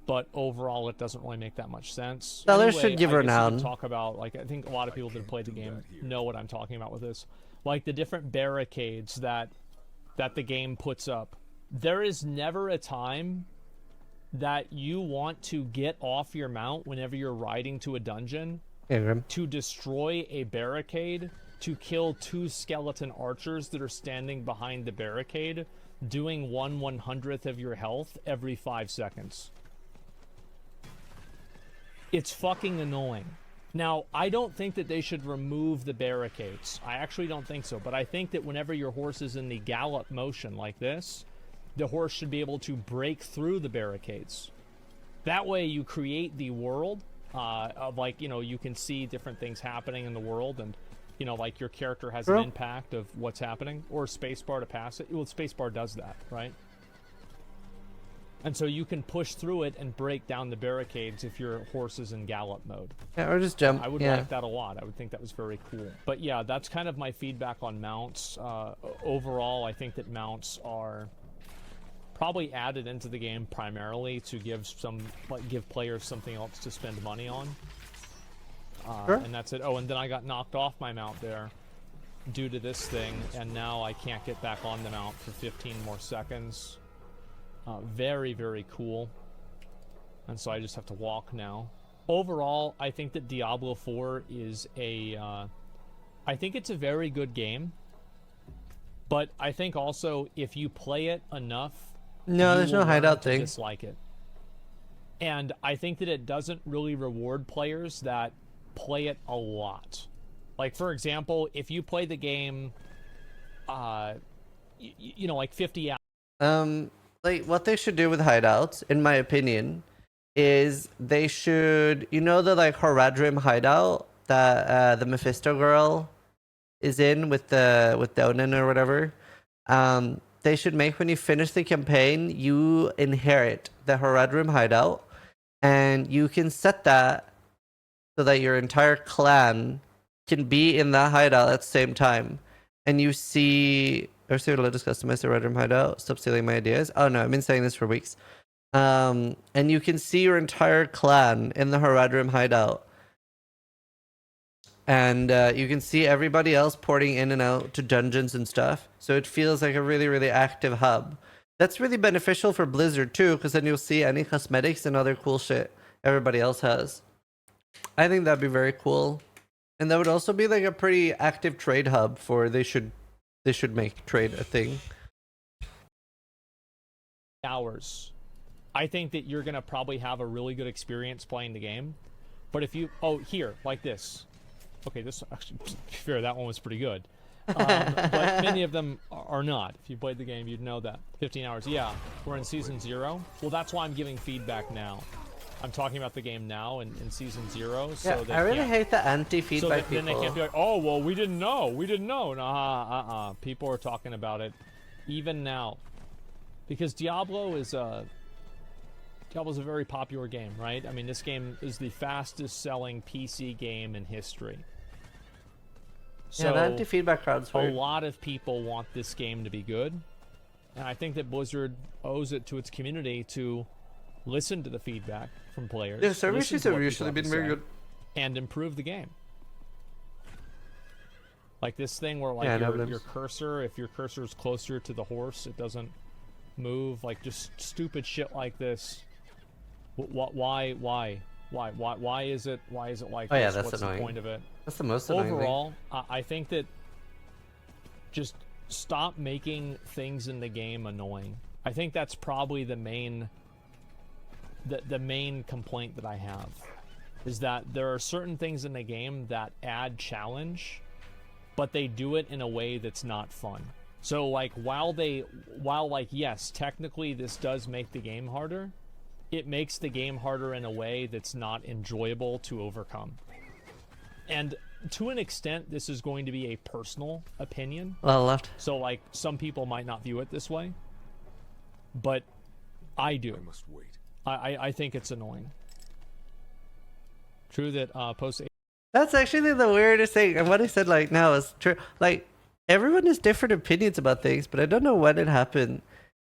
but overall it doesn't really make that much sense. Sellers Anyway, should give I guess renown. you could talk about, like, I think a lot of people that play the game know what I'm talking about with this. Like the different barricades that the game puts up. There is never a time that you want to get off your mount whenever you're riding to a dungeon to destroy a barricade, to kill 2 skeleton archers that are standing behind the barricade, doing 1/100th of your health every 5 seconds. It's fucking annoying. Now, I don't think that they should remove the barricades. I actually don't think so, but I think that whenever your horse is in the gallop motion like this, the horse should be able to break through the barricades. That way you create the world of, like, you know, you can see different things happening in the world, and, you know, like your character has an impact of what's happening, or spacebar to pass it. Well, spacebar does that, right? And so you can push through it and break down the barricades if your horse is in gallop mode. Yeah, or just jump. I would like that a lot. I would think that was very cool. But yeah, that's kind of my feedback on mounts. Overall, I think that mounts are probably added into the game primarily to give players something else to spend money on. And that's it. Oh, and then I got knocked off my mount there due to this thing, and now I can't get back on the mount for 15 more seconds. Very, very cool. And so I just have to walk now. Overall, I think that Diablo IV is I think it's a very good game. But I think also, if you play it enough, there's no hideout thing. Dislike it. And I think that it doesn't really reward players that play it a lot. Like, for example, if you play the game, you know, like 50 hours. Like, what they should do with hideouts, in my opinion, is they should, you know, the like Horadrim hideout that the Mephisto girl is in with Donan or whatever. They should make, when you finish the campaign, you inherit the Horadrim hideout, and you can set that so that your entire clan can be in that hideout at the same time. And you see, or see, let us customize the Horadrim hideout. Stop stealing my ideas. Oh no, I've been saying this for weeks. And you can see your entire clan in the Horadrim hideout. And you can see everybody else porting in and out to dungeons and stuff. So it feels like a really, really active hub. That's really beneficial for Blizzard too, because then you'll see any cosmetics and other cool shit everybody else has. I think that'd be very cool. And that would also be like a pretty active trade hub for they should make trade a thing. Hours. I think that you're going to probably have a really good experience playing the game. But if you... Oh, here, like this. Okay, this actually, to be fair, that one was pretty good. But many of them are not. If you played the game, you'd know that. 15 hours. Yeah, we're in Season 0. Well, that's why I'm giving feedback now. I'm talking about the game now in season 0. Yeah, So I really hate the so anti-feedback that, then they people. can't be like, oh well, we didn't know. Nah, people are talking about it even now because Diablo's a very popular game, right? I mean, this game is the fastest selling PC game in history. So Yeah, the anti-feedback crowd's weird. A lot of people want this game to be good, and I think that Blizzard owes it to its community to listen to the feedback from players. Yeah, server issues have usually been very good. And improve the game. Like this thing where like your cursor, if your cursor is closer to the horse, it doesn't move. Like just stupid shit like this. Why is it like this? Yeah, that's What's annoying. The point of it? That's the most annoying Overall, I think that just stop making things in the game annoying. I think that's probably the main complaint that I have is that there are certain things in the game that add challenge, but they do it in a way that's not fun. So like while like yes, technically this does make the game harder, it makes the game harder in a way that's not enjoyable to overcome. And to an extent, this is going to be a personal opinion. Well left. So like some people might not view it this way, but I do. I must wait. I think it's annoying. True that post. That's actually the weirdest thing. And what I said like now is true. Like everyone has different opinions about things, but I don't know when it happened.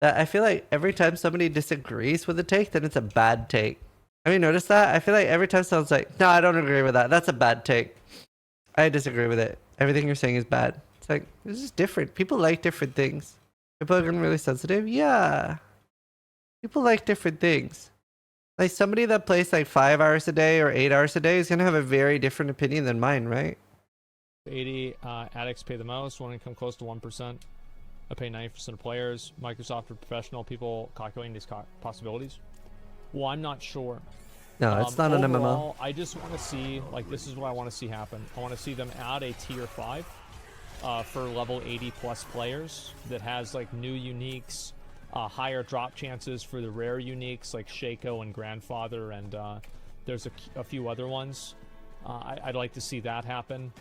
That I feel like every time somebody disagrees with a take, then it's a bad take. Have you noticed that? I feel like every time someone's like, no, I don't agree with that. That's a bad take. I disagree with it. Everything you're saying is bad. It's like, this is different. People like different things. People are getting really sensitive. Yeah. People like different things. Like somebody that plays like 5 hours a day or 8 hours a day is going to have a very different opinion than mine, right? 80 addicts pay the most. Want to come close to 1%. I pay 90% of players. Microsoft are professional people calculating these possibilities. Well, I'm not sure. No, it's not an MMO. I just want to see, like, this is what I want to see happen. I want to see them add a tier 5 for level 80 plus players that has, like, new uniques, higher drop chances for the rare uniques, like Shaco and Grandfather, and there's a few other ones. I'd like to see that happen.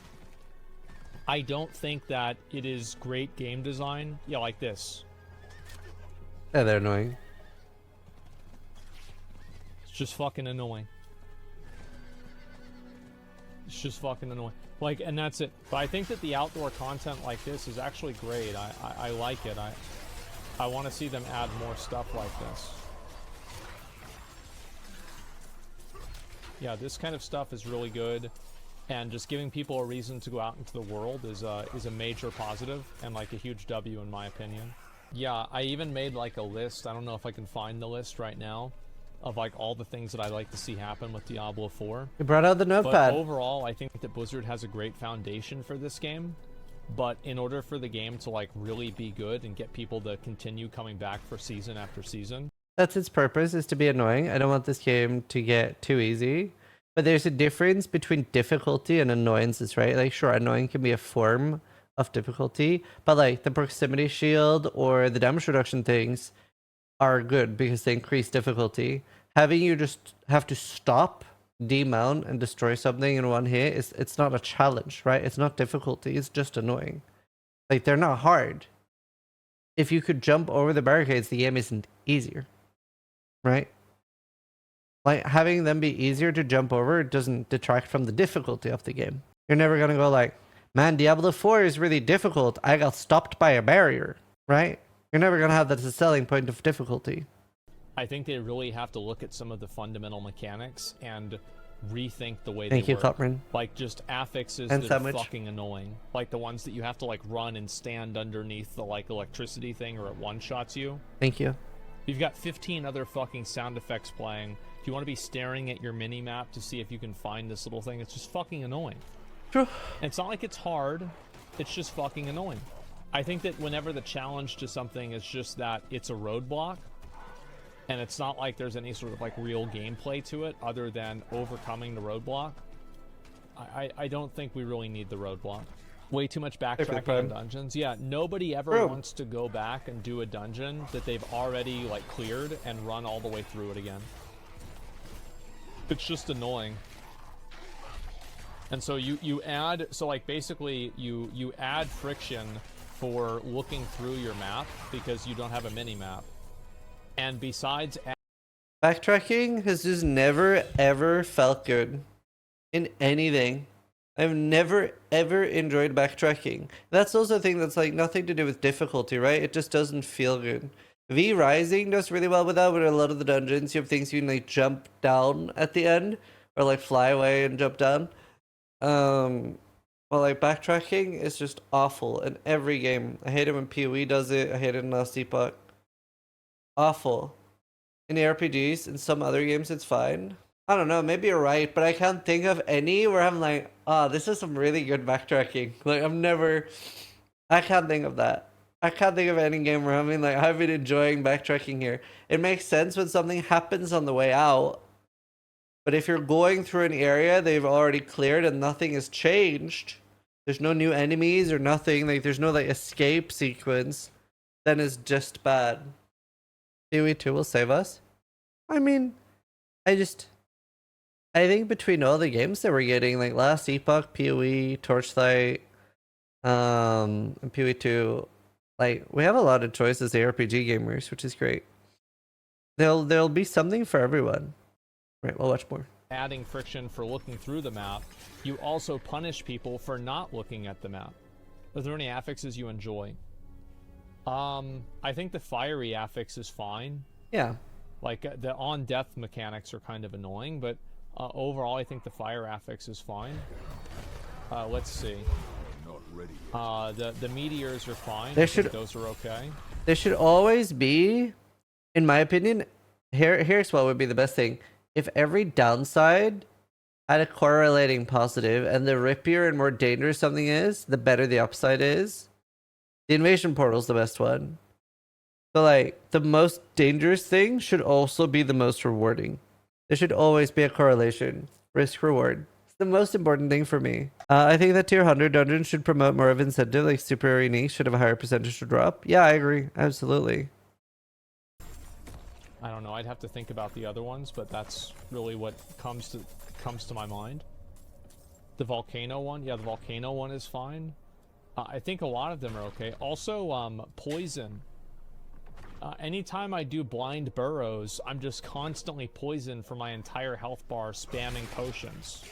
I don't think that it is great game design. Yeah, like this. Yeah, they're annoying. It's just fucking annoying. It's just fucking annoying. Like, and that's it. But I think that the outdoor content like this is actually great. I like it. I want to see them add more stuff like this. Yeah, this kind of stuff is really good. And just giving people a reason to go out into the world is a major positive and like a huge W in my opinion. Yeah, I even made like a list. I don't know if I can find the list right now of like all the things that I'd like to see happen with Diablo 4. You brought out the notepad. But overall, I think that Blizzard has a great foundation for this game. But in order for the game to like really be good and get people to continue coming back for season after season. That's its purpose, is to be annoying. I don't want this game to get too easy. But there's a difference between difficulty and annoyances, right? Like, sure, annoying can be a form of difficulty, but like the proximity shield or the damage reduction things are good because they increase difficulty. Having you just have to stop, demount, and destroy something in one hit, it's not a challenge, right? It's not difficulty, it's just annoying. Like, they're not hard. If you could jump over the barricades, the game isn't easier, right? Like, having them be easier to jump over doesn't detract from the difficulty of the game. You're never gonna go like, man, Diablo 4 is really difficult. I got stopped by a barrier, right? You're never gonna have that as a selling point of difficulty. I think they really have to look at some of the fundamental mechanics and rethink the way Thank they you, work. Coprin. Like just affixes And that sandwich. are fucking annoying. Like the ones that you have to like run and stand underneath the like electricity thing or it one-shots you. Thank you. You've got 15 other fucking sound effects playing. Do you want to be staring at your mini-map to see if you can find this little thing? It's just fucking annoying. True. And it's not like it's hard. It's just fucking annoying. I think that whenever the challenge to something is just that it's a roadblock, and it's not like there's any sort of like real gameplay to it other than overcoming the roadblock, I don't think we really need the roadblock. Way too much backtracking in dungeons. Yeah, nobody ever wants to go back and do a dungeon that they've already like cleared and run all the way through it again. It's just annoying. And so you add, so like basically you add friction for looking through your map because you don't have a mini map. And besides Backtracking has just never ever felt good in anything. I've never ever enjoyed backtracking. That's also a thing that's like nothing to do with difficulty, right? It just doesn't feel good. V Rising does really well with that, but a lot of the dungeons you have things you can like jump down at the end or like fly away and jump down. Well, like backtracking is just awful in every game. I hate it when PoE does it. I hate it in Last Epoch. Awful. In RPGs, in some other games, it's fine. I don't know, maybe you're right, but I can't think of any where I'm like, oh, this is some really good backtracking. Like, I can't think of that. I can't think of any game where I've been enjoying backtracking here. It makes sense when something happens on the way out, but if you're going through an area they've already cleared and nothing has changed, there's no new enemies or nothing, like there's no like escape sequence, then it's just bad. PoE 2 will save us. I mean, I think between all the games that we're getting, like Last Epoch, PoE, Torchlight, and PoE 2, like we have a lot of choices as RPG gamers, which is great. There'll be something for everyone. Right, we'll watch more. adding friction for looking through the map, you also punish people for not looking at the map. Are there any affixes you enjoy? I think the fiery affix is fine. Yeah. Like, the on-death mechanics are kind of annoying, but overall I think the fire affix is fine. Let's see. The meteors are fine. Those are okay. There should always be, in my opinion, here's what would be the best thing. If every downside had a correlating positive, and the rippier and more dangerous something is, the better the upside is. The invasion portal is the best one. So like, the most dangerous thing should also be the most rewarding. There should always be a correlation. Risk reward. It's the most important thing for me. I think that tier 100 dungeons should promote more of incentive, like super unique should have a higher percentage to drop. Yeah, I agree. Absolutely. I don't know, I'd have to think about the other ones, but that's really what comes to my mind. The volcano one, yeah, the volcano one is fine. I think a lot of them are okay. Also, poison. Anytime I do blind burrows, I'm just constantly poisoned for my entire health bar, spamming potions.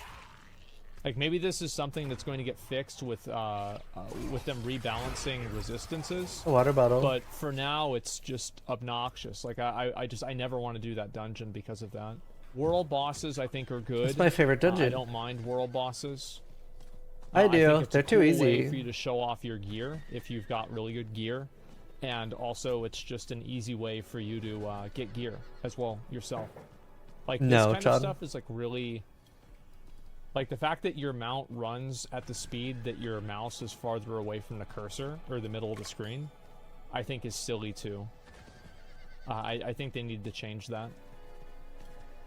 Like, maybe this is something that's going to get fixed with them rebalancing resistances. A water bottle. But for now, it's just obnoxious. Like, I never want to do that dungeon because of that. World bosses, I think, are good. It's my favorite dungeon. I don't mind world bosses. I do. They're too easy. Way for you to show off your gear if you've got really good gear. And also, it's just an easy way for you to get gear as well yourself. Like, this kind of stuff is like really... Like, the fact that your mount runs at the speed that your mouse is farther away from the cursor, or the middle of the screen, I think is silly too. I think they need to change that.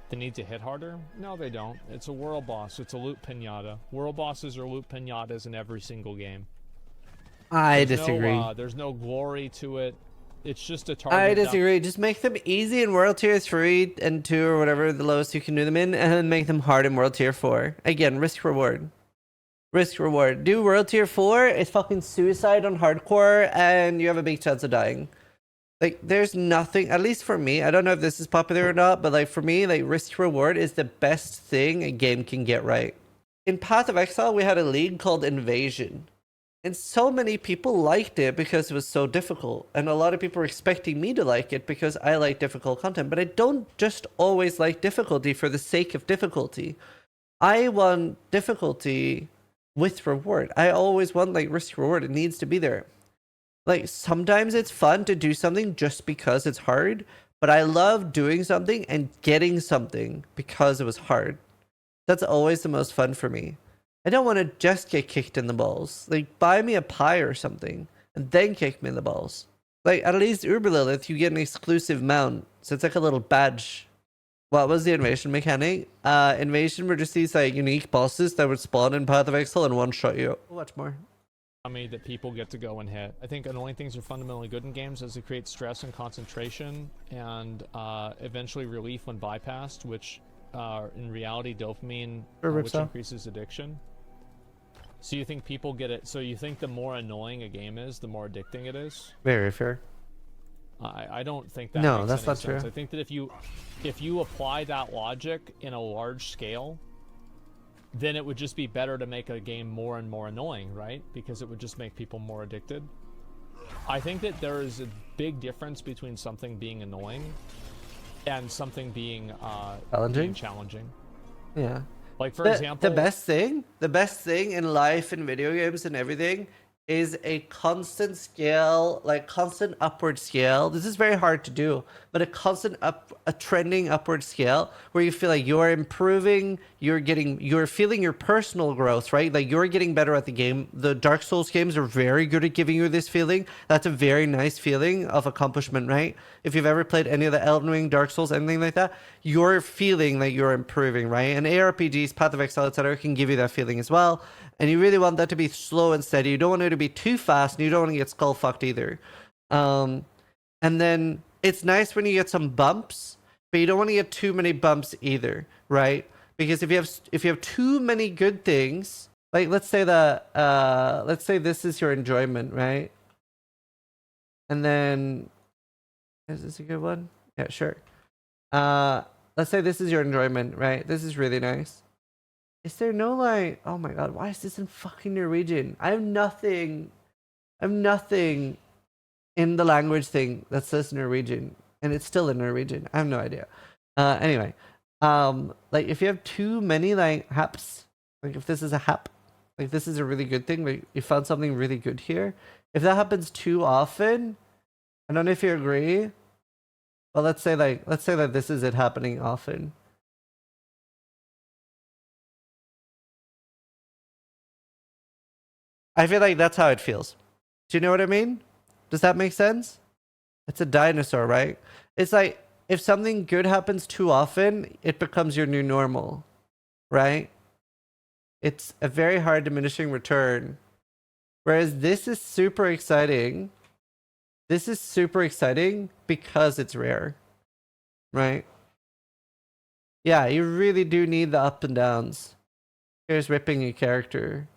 They need to hit harder? No, they don't. It's a world boss. It's a loot pinata. World bosses are loot pinatas in every single game. I disagree. There's no glory to it. It's just a target. I disagree. Just make them easy in World Tier 3 and 2 or whatever the lowest you can do them in, and then make them hard in World Tier 4. Again, risk reward. Risk reward. Do World Tier 4, it's fucking suicide on hardcore, and you have a big chance of dying. Like, there's nothing, at least for me, I don't know if this is popular or not, but like for me, like risk reward is the best thing a game can get right. In Path of Exile, we had a league called Invasion. And so many people liked it because it was so difficult. And a lot of people were expecting me to like it because I like difficult content. But I don't just always like difficulty for the sake of difficulty. I want difficulty with reward. I always want like risk reward. It needs to be there. Like, sometimes it's fun to do something just because it's hard. But I love doing something and getting something because it was hard. That's always the most fun for me. I don't want to just get kicked in the balls. Like, buy me a pie or something, and then kick me in the balls. Like, at least Uberlilith, you get an exclusive mount, so it's like a little badge. What was the invasion mechanic? Invasion were just these, like, unique bosses that would spawn in Path of Exile and one-shot you. We'll watch more. That people get to go and hit. I think annoying things are fundamentally good in games as they create stress and concentration, and eventually relief when bypassed, which in reality dopamine, Sure, which Ripsaw. increases addiction. So you think people get it? So you think the more annoying a game is, the more addicting it is? Very fair. I don't think that No, makes that's any not sense. true. I think that if you apply that logic in a large scale, then it would just be better to make a game more and more annoying, right? Because it would just make people more addicted. I think that there is a big difference between something being annoying and something being challenging. Yeah. Like, for example, the best thing in life and video games and everything is a constant scale, like constant upward scale. This is very hard to do, but a trending upward scale where you feel like you're improving, you're feeling your personal growth, right? Like you're getting better at the game. The Dark Souls games are very good at giving you this feeling. That's a very nice feeling of accomplishment, right? If you've ever played any of the Elden Ring, Dark Souls, anything like that, you're feeling like you're improving, right? And ARPGs, Path of Exile, etc., can give you that feeling as well. And you really want that to be slow and steady. You don't want it to be too fast, and you don't want to get skull fucked either. And then it's nice when you get some bumps, but you don't want to get too many bumps either, right? Because if you have too many good things, like let's say this is your enjoyment, right? And then is this a good one? Yeah, sure. Let's say this is your enjoyment, right? This is really nice. Is there no like, oh my god, why is this in fucking Norwegian? I have nothing in the language thing that says Norwegian, and it's still in Norwegian. I have no idea. Anyway, like if you have too many like haps, like if this is a hap, like this is a really good thing, like you found something really good here. If that happens too often, I don't know if you agree, but let's say that this is it happening often. I feel like that's how it feels. Do you know what I mean? Does that make sense? It's a dinosaur, right? It's like if something good happens too often, it becomes your new normal, right? It's a very hard diminishing return. Whereas this is super exciting. This is super exciting because it's rare, right? Yeah, you really do need the up and downs. Here's ripping a character.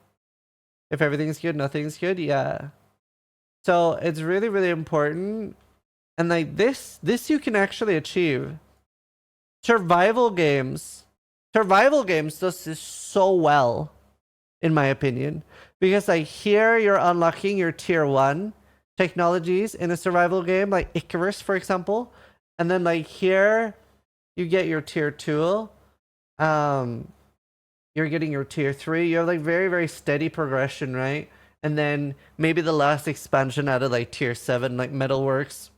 If everything's good, nothing's good. Yeah. So it's really, really important. And like this you can actually achieve. Survival games does this so well, in my opinion. Because like here you're unlocking your tier 1 technologies in a survival game, like Icarus, for example. And then like here you get your tier 2. You're getting your tier 3. You have like very, very steady progression, right? And then maybe the last expansion added like tier 7, like Metalworks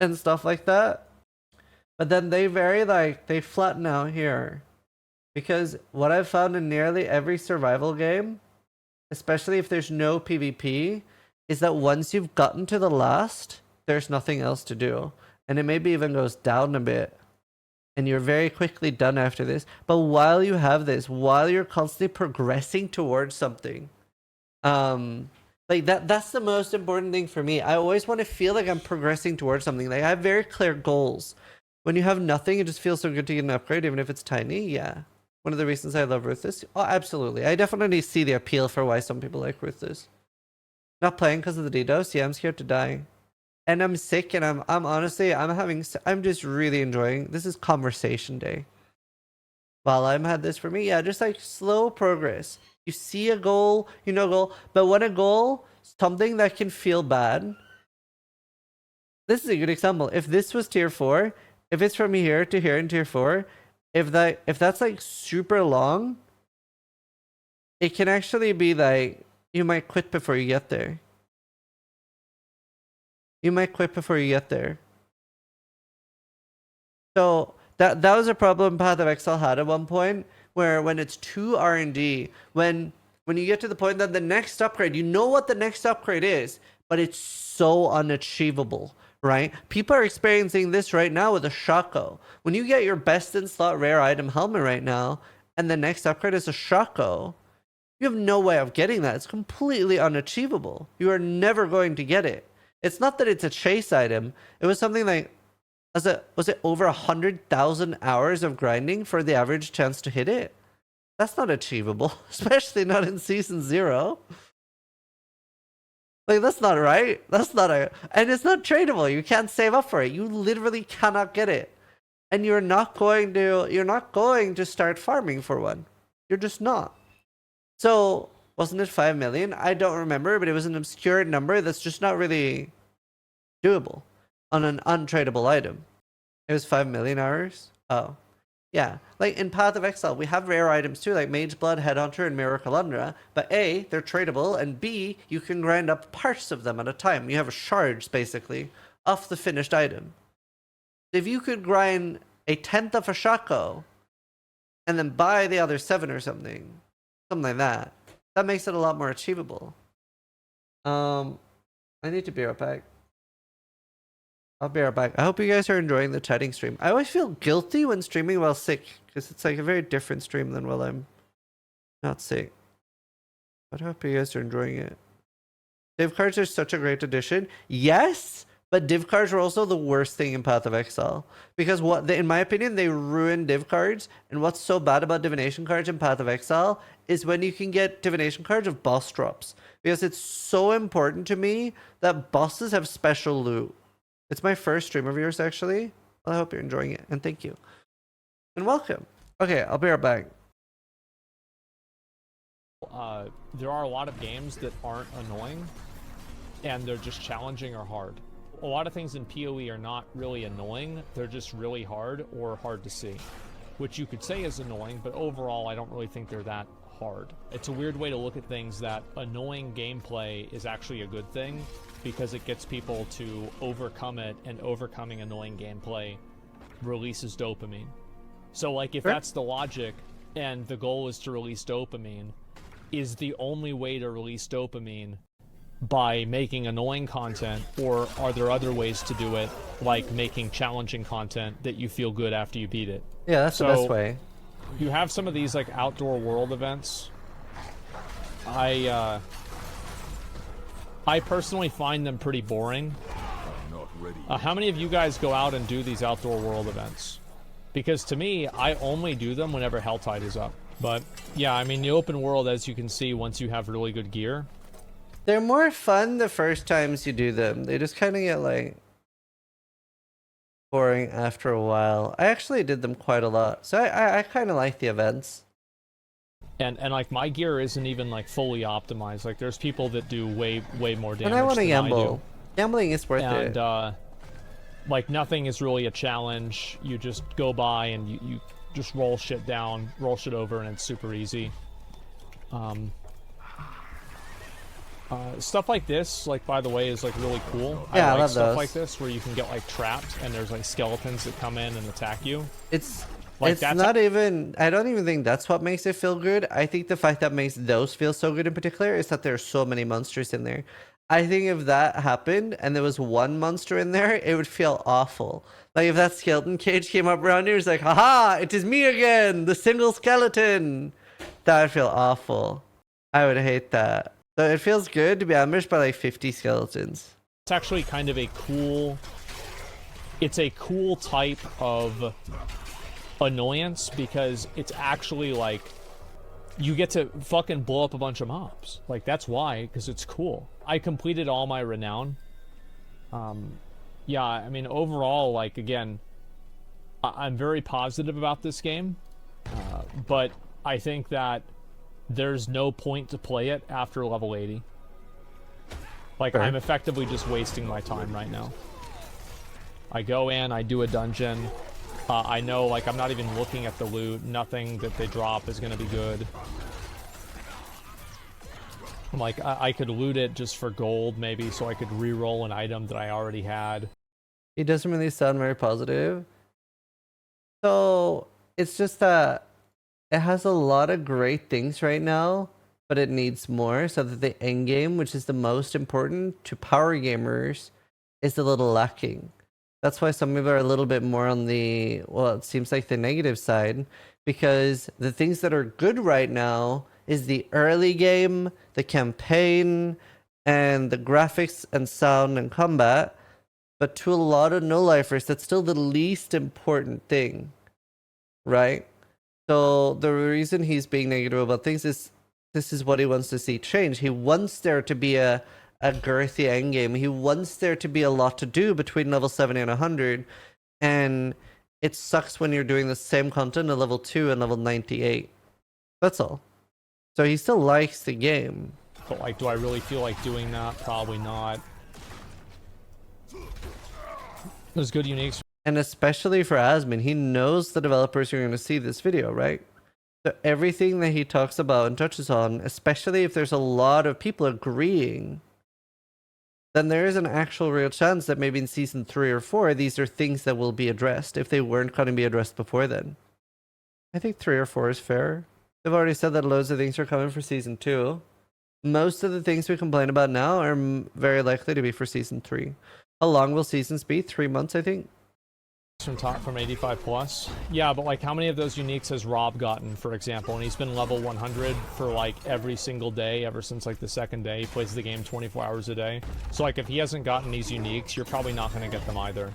and stuff like that. But then they flatten out here. Because what I've found in nearly every survival game, especially if there's no PvP, is that once you've gotten to the last, there's nothing else to do. And it maybe even goes down a bit. And you're very quickly done after this. But while you have this, while you're constantly progressing towards something, like that's the most important thing for me. I always want to feel like I'm progressing towards something. Like I have very clear goals. When you have nothing, it just feels so good to get an upgrade, even if it's tiny. Yeah. One of the reasons I love Ruthless. Oh, absolutely. I definitely see the appeal for why some people like Ruthless. Not playing because of the DDoS. Yeah, I'm scared to die. And I'm sick, and I'm honestly, I'm just really enjoying. This is conversation day. Valheim had this for me. Yeah, just like slow progress. You see a goal, you know, goal, but when a goal, something that can feel bad. This is a good example. If this was tier 4, if it's from here to here in tier 4, if that's like super long, it can actually be like you might quit before you get there. You might quit before you get there. So that was a problem Path of Exile had at one point, where when it's too R&D, when you get to the point that the next upgrade, you know what the next upgrade is, but it's so unachievable, right? People are experiencing this right now with a Shaco. When you get your best in slot rare item helmet right now, and the next upgrade is a Shaco, you have no way of getting that. It's completely unachievable. You are never going to get it. It's not that it's a chase item. It was something like Was it over 100,000 hours of grinding for the average chance to hit it? That's not achievable, especially not in season 0. Like, that's not right. That's not and it's not tradable. You can't save up for it. You literally cannot get it. And you're not going to start farming for one. You're just not. So, wasn't it 5 million? I don't remember, but it was an obscure number that's just not really doable on an untradeable item. It was 5 million hours. Oh. Yeah, like in Path of Exile, we have rare items too, like Mage Blood, Headhunter, and Mirror Calandra. But A, they're tradable, and B, you can grind up parts of them at a time. You have a shards, basically, of the finished item. If you could grind a 10th of a Shaco, and then buy the other 7 or something like that, that makes it a lot more achievable. I need to be right back. I'll be right back. I hope you guys are enjoying the chatting stream. I always feel guilty when streaming while sick, because it's like a very different stream than while I'm not sick. But I hope you guys are enjoying it. Div cards are such a great addition. Yes, but div cards are also the worst thing in Path of Exile. Because in my opinion, they ruin div cards. And what's so bad about divination cards in Path of Exile is when you can get divination cards of boss drops. Because it's so important to me that bosses have special loot. It's my first stream of yours, actually. Well, I hope you're enjoying it, and thank you. And welcome. Okay, I'll be right back. There are a lot of games that aren't annoying, and they're just challenging or hard. A lot of things in PoE are not really annoying, they're just really hard or hard to see. Which you could say is annoying, but overall I don't really think they're that hard. It's a weird way to look at things that annoying gameplay is actually a good thing, because it gets people to overcome it, and overcoming annoying gameplay releases dopamine. So like if that's the logic, and the goal is to release dopamine, is the only way to release dopamine by making annoying content, or are there other ways to do it, like making challenging content that you feel good after you beat it? Yeah, that's the best way. You have some of these like outdoor world events. I personally find them pretty boring. How many of you guys go out and do these outdoor world events? Because to me, I only do them whenever Helltide is up. But yeah, I mean, the open world, as you can see, once you have really good gear, they're more fun the first times you do them. They just kind of get like boring after a while. I actually did them quite a lot, so I kind of like the events. And like my gear isn't even like fully optimized. Like there's people that do way more damage. And I want to than gamble. I do. Gambling is worth it. And like nothing is really a challenge. You just go by and you just roll shit down, roll shit over, and it's super easy. Stuff like this, like by the way, is like really cool. Yeah, I like love stuff those. like this where you can get like trapped and there's like skeletons that come in and attack you. It's Like, not even, I don't even think that's what makes it feel good. I think the fact that makes those feel so good in particular is that there's so many monsters in there. I think if that happened and there was one monster in there, it would feel awful. Like if that skeleton cage came up around here, it's like, haha, it is me again, the single skeleton. That would feel awful. I would hate that. So it feels good to be ambushed by like 50 skeletons. It's actually kind of a cool, it's a cool type of annoyance, because it's actually like you get to fucking blow up a bunch of mobs. Like that's why, because it's cool. I completed all my renown. Yeah, I mean overall, like again, I'm very positive about this game, but I think that there's no point to play it after level 80. Like I'm effectively just wasting my time right now. I go in, I do a dungeon. I know, like, I'm not even looking at the loot. Nothing that they drop is going to be good. Like, I could loot it just for gold, maybe, so I could re-roll an item that I already had. He doesn't really sound very positive. So, it's just that it has a lot of great things right now, but it needs more, so that the endgame, which is the most important to power gamers, is a little lacking. That's why some people are a little bit more on the, well, it seems like the negative side, because the things that are good right now is the early game, the campaign, and the graphics and sound and combat. But to a lot of no-lifers, that's still the least important thing, right? So the reason he's being negative about things is this is what he wants to see change. He wants there to be a girthy endgame. He wants there to be a lot to do between level 70 and 100. And it sucks when you're doing the same content at level 2 and level 98. That's all. So he still likes the game. But like, do I really feel like doing that? Probably not. There's good uniques. And especially for Asmon, he knows the developers are going to see this video, right? So everything that he talks about and touches on, especially if there's a lot of people agreeing, then there is an actual real chance that maybe in season 3 or 4, these are things that will be addressed if they weren't going to be addressed before then. I think 3 or 4 is fair. They've already said that loads of things are coming for season 2. Most of the things we complain about now are very likely to be for season 3. How long will seasons be? 3 months, I think. From 85 plus. Yeah, but like how many of those uniques has Rob gotten, for example? And he's been level 100 for like every single day ever since like the second day. He plays the game 24 hours a day. So like if he hasn't gotten these uniques, you're probably not going to get them either.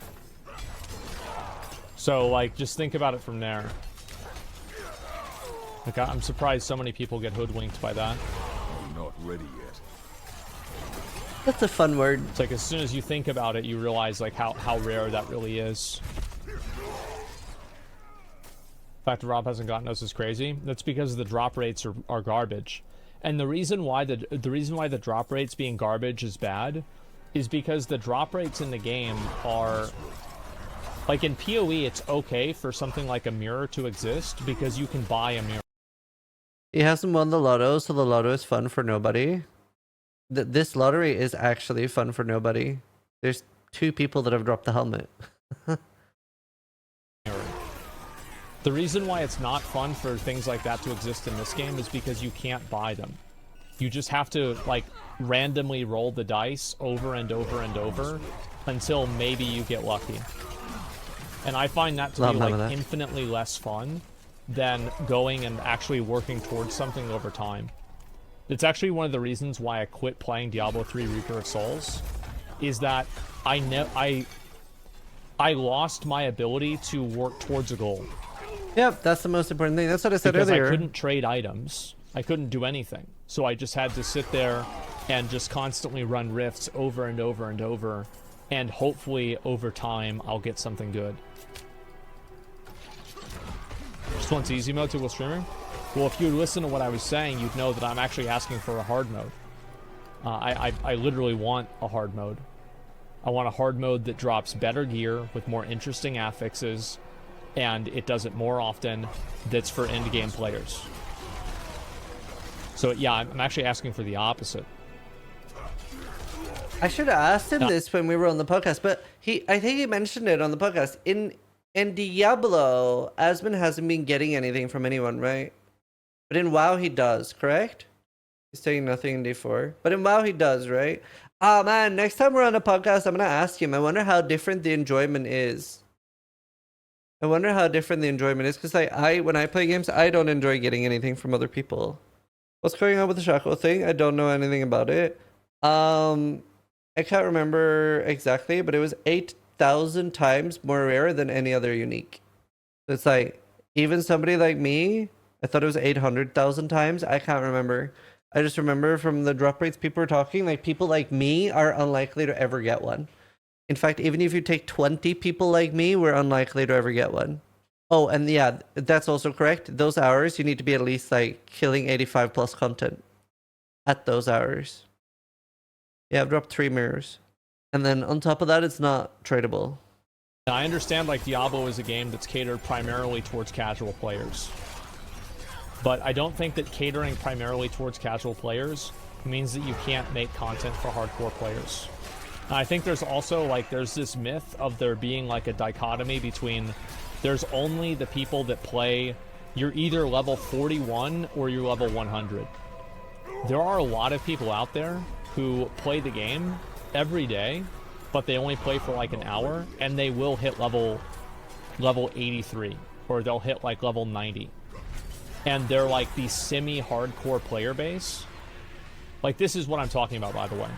So like just think about it from there. Like I'm surprised so many people get hoodwinked by that. I'm not ready yet. That's a fun word. It's like as soon as you think about it, you realize like how rare that really is. The fact that Rob hasn't gotten those is crazy. That's because the drop rates are garbage. And the reason why the drop rates being garbage is bad is because the drop rates in the game are like in PoE it's okay for something like a mirror to exist because you can buy a mirror. He hasn't won the lotto, so the lotto is fun for nobody. This lottery is actually fun for nobody. There's 2 people that have dropped the helmet. The reason why it's not fun for things like that to exist in this game is because you can't buy them. You just have to like randomly roll the dice over and over and over until maybe you get lucky. And I find that to be like infinitely less fun than going and actually working towards something over time. It's actually one of the reasons why I quit playing Diablo 3 Reaper of Souls, is that I lost my ability to work towards a goal. Yep, that's the most important thing. That's what I said earlier. Because I couldn't trade items. I couldn't do anything. So I just had to sit there and just constantly run rifts over and over and over. And hopefully, over time, I'll get something good. Just wants easy mode to while streaming? Well, if you listen to what I was saying, you'd know that I'm actually asking for a hard mode. I literally want a hard mode. I want a hard mode that drops better gear with more interesting affixes, and it does it more often, that's for endgame players. So yeah, I'm actually asking for the opposite. I should have asked him this when we were on the podcast, but I think he mentioned it on the podcast. In Diablo, Asmon hasn't been getting anything from anyone, right? But in WoW he does, correct? He's taking nothing in D4. But in WoW he does, right? Ah man, next time we're on a podcast, I'm gonna ask him. I wonder how different the enjoyment is. I wonder how different the enjoyment is, because when I play games, I don't enjoy getting anything from other people. What's going on with the Shaco thing? I don't know anything about it. I can't remember exactly, but it was 8,000 times more rare than any other unique. It's like, even somebody like me, I thought it was 800,000 times. I can't remember. I just remember from the drop rates people were talking, like people like me are unlikely to ever get one. In fact, even if you take 20 people like me, we're unlikely to ever get one. Oh, and yeah, that's also correct. Those hours, you need to be at least like killing 85 plus content at those hours. Yeah, I've dropped 3 mirrors. And then on top of that, it's not tradable. I understand like Diablo is a game that's catered primarily towards casual players. But I don't think that catering primarily towards casual players means that you can't make content for hardcore players. I think there's also like there's this myth of there being like a dichotomy between there's only the people that play, you're either level 41 or you're level 100. There are a lot of people out there who play the game every day, but they only play for like an hour, and they will hit level 83, or they'll hit like level 90. And they're like the semi-hardcore player base. Like this is what I'm talking about, by the way.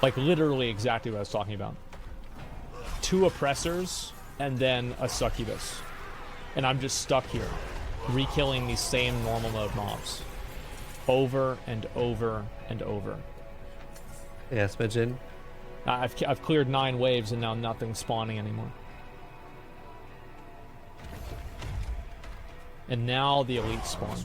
Like literally exactly what I was talking about. 2 oppressors and then a succubus. And I'm just stuck here, re-killing these same normal mode mobs. Over and over and over. Yes, Majin. I've cleared 9 waves and now nothing's spawning anymore. And now the elite spawn.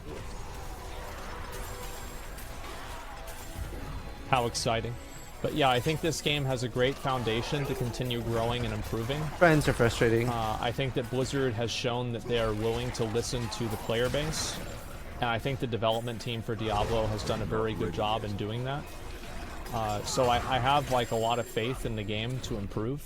How exciting. But yeah, I think this game has a great foundation to continue growing and improving. Grinds are frustrating. I think that Blizzard has shown that they are willing to listen to the player base. And I think the development team for Diablo has done a very good job in doing that. So I have like a lot of faith in the game to improve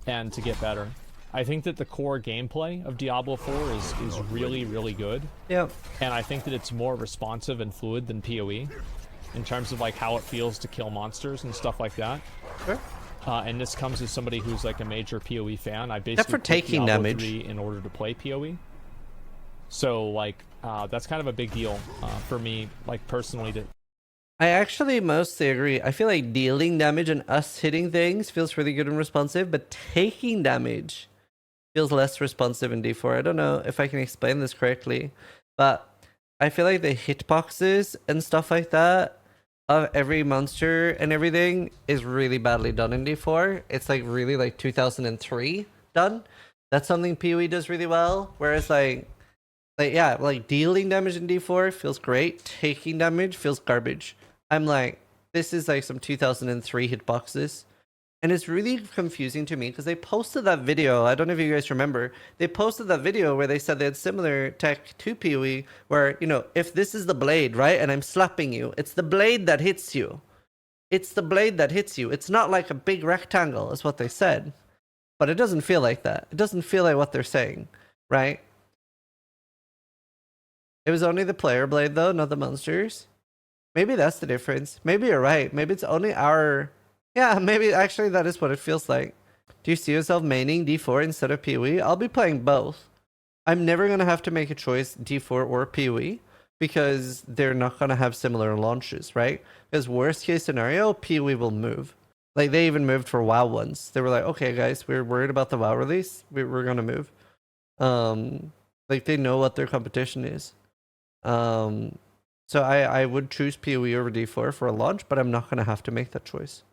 and to get better. I think that the core gameplay of Diablo 4 is really, really good. Yep. And I think that it's more responsive and fluid than PoE in terms of like how it feels to kill monsters and stuff like that. Sure. And this comes as somebody who's like a major PoE fan. I basically Except for taking Diablo damage 3 in order to play PoE. So like that's kind of a big deal for me, like personally. I actually mostly agree. I feel like dealing damage and us hitting things feels really good and responsive, but taking damage feels less responsive in D4. I don't know if I can explain this correctly, but I feel like the hitboxes and stuff like that of every monster and everything is really badly done in D4. It's like really like 2003 done. That's something PoE does really well. Whereas like yeah, like dealing damage in D4 feels great. Taking damage feels garbage. I'm like, this is like some 2003 hitboxes. And it's really confusing to me because they posted that video. I don't know if you guys remember. They posted that video where they said they had similar tech to PoE where, you know, if this is the blade, right? And I'm slapping you, it's the blade that hits you. It's the blade that hits you. It's not like a big rectangle is what they said. But it doesn't feel like that. It doesn't feel like what they're saying, right? It was only the player blade though, not the monsters. Maybe that's the difference. Maybe you're right. Maybe it's only our... Yeah, maybe actually that is what it feels like. Do you see yourself maining D4 instead of PoE? I'll be playing both. I'm never going to have to make a choice D4 or PoE because they're not going to have similar launches, right? Because worst case scenario, PoE will move. Like they even moved for WoW once. They were like, okay guys, we're worried about the WoW release. We're going to move. Like they know what their competition is. So I would choose PoE over D4 for a launch, but I'm not going to have to make that choice.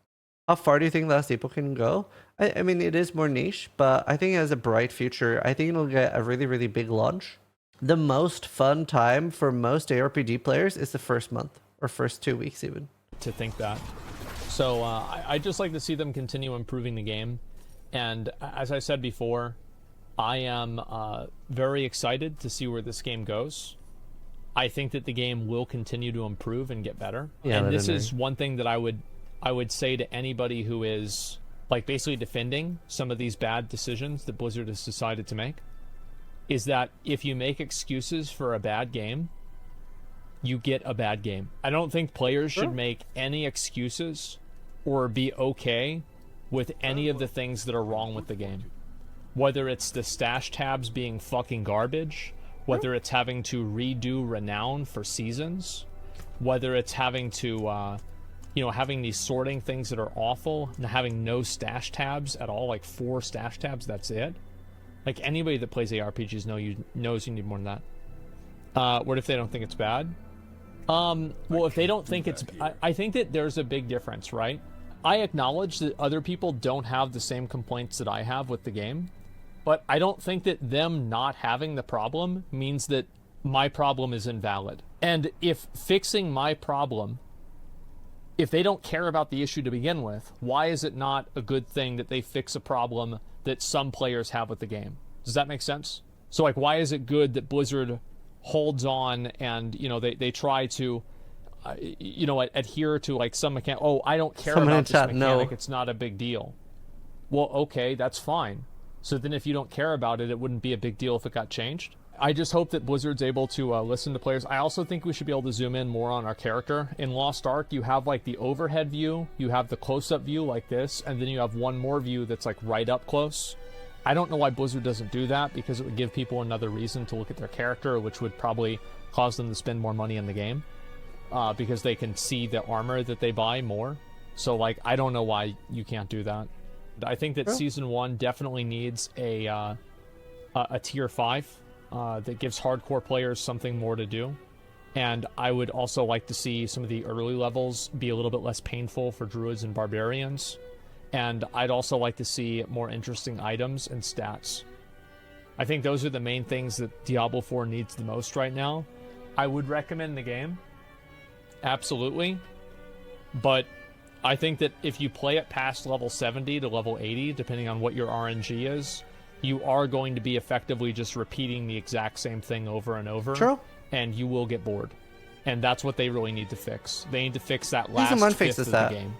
How far do you think Last Epoch can go? I mean, it is more niche, but I think it has a bright future. I think it'll get a really, really big launch. The most fun time for most ARPG players is the first month or first 2 weeks even. To think that. So I just like to see them continue improving the game. And as I said before, I am very excited to see where this game goes. I think that the game will continue to improve and get better. Yeah, and this is one thing that I would say to anybody who is like basically defending some of these bad decisions that Blizzard has decided to make, is that if you make excuses for a bad game, you get a bad game. I don't think players should make any excuses or be okay with any of the things that are wrong with the game. Whether it's the stash tabs being fucking garbage, whether it's having to redo Renown for seasons, whether it's having to having these sorting things that are awful, and having no stash tabs at all, like 4 stash tabs, that's it. Like anybody that plays ARPGs knows you need more than that. What if they don't think it's bad? Well, if they don't think it's... I think that there's a big difference, right? I acknowledge that other people don't have the same complaints that I have with the game, but I don't think that them not having the problem means that my problem is invalid. And if fixing my problem... If they don't care about the issue to begin with, why is it not a good thing that they fix a problem that some players have with the game? Does that make sense? So, like, why is it good that Blizzard holds on and, they try to, adhere to, like, some mechanic? Oh, I don't care about this mechanic. No. It's not a big deal. Well, okay, that's fine. So then if you don't care about it, it wouldn't be a big deal if it got changed. I just hope that Blizzard's able to listen to players. I also think we should be able to zoom in more on our character. In Lost Ark, you have like the overhead view, you have the close-up view like this, and then you have one more view that's like right up close. I don't know why Blizzard doesn't do that, because it would give people another reason to look at their character, which would probably cause them to spend more money in the game, because they can see the armor that they buy more. So like, I don't know why you can't do that. I think that True. Season 1 definitely needs a Tier 5 that gives hardcore players something more to do. And I would also like to see some of the early levels be a little bit less painful for druids and barbarians. And I'd also like to see more interesting items and stats. I think those are the main things that Diablo 4 needs the most right now. I would recommend the game. Absolutely. But I think that if you play it past level 70 to level 80, depending on what your RNG is, you are going to be effectively just repeating the exact same thing over and over. True. And you will get bored. And that's what they really need to fix. They need to fix that last Season 1 fifth fixes of that. the game.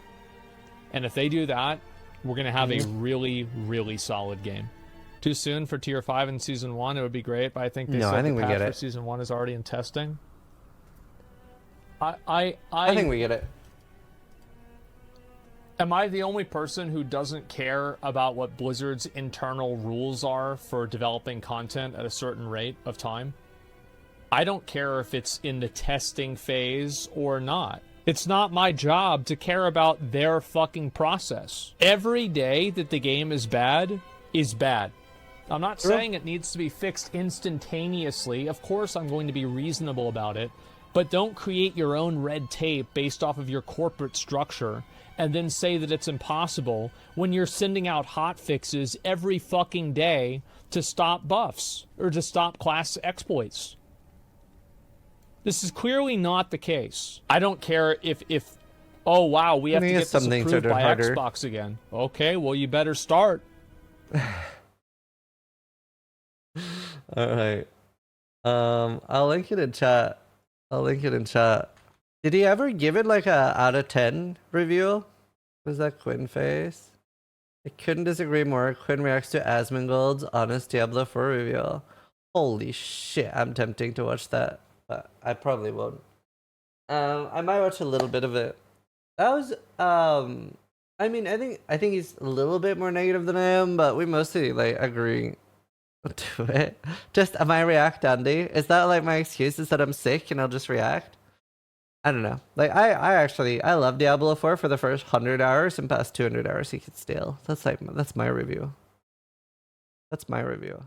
And if they do that, we're going to have a really, really solid game. Too soon for Tier 5 in Season 1. It would be great, but I think they said the patch for Season 1 is already in testing. I think we get it. Am I the only person who doesn't care about what Blizzard's internal rules are for developing content at a certain rate of time? I don't care if it's in the testing phase or not. It's not my job to care about their fucking process. Every day that the game is bad is bad. I'm not saying it needs to be fixed instantaneously. Of course I'm going to be reasonable about it. But don't create your own red tape based off of your corporate structure and then say that it's impossible when you're sending out hotfixes every fucking day to stop buffs or to stop class exploits. This is clearly not the case. I don't care if oh wow, we have to get this approved by Xbox again. Okay, well you better start. Alright. I'll link it in chat. Did he ever give it like a out of 10 review? Was that Quinn face? I couldn't disagree more. Quinn reacts to Asmongold's honest Diablo 4 review. Holy shit, I'm tempting to watch that. But I probably won't. I might watch a little bit of it. That was I mean I think he's a little bit more negative than I am, but we mostly like agree to it. Just am I react, Andy? Is that like my excuse is that I'm sick and I'll just react? I don't know. Like I love Diablo 4 for the first 100 hours, and past 200 hours he could steal. That's my review. That's my review.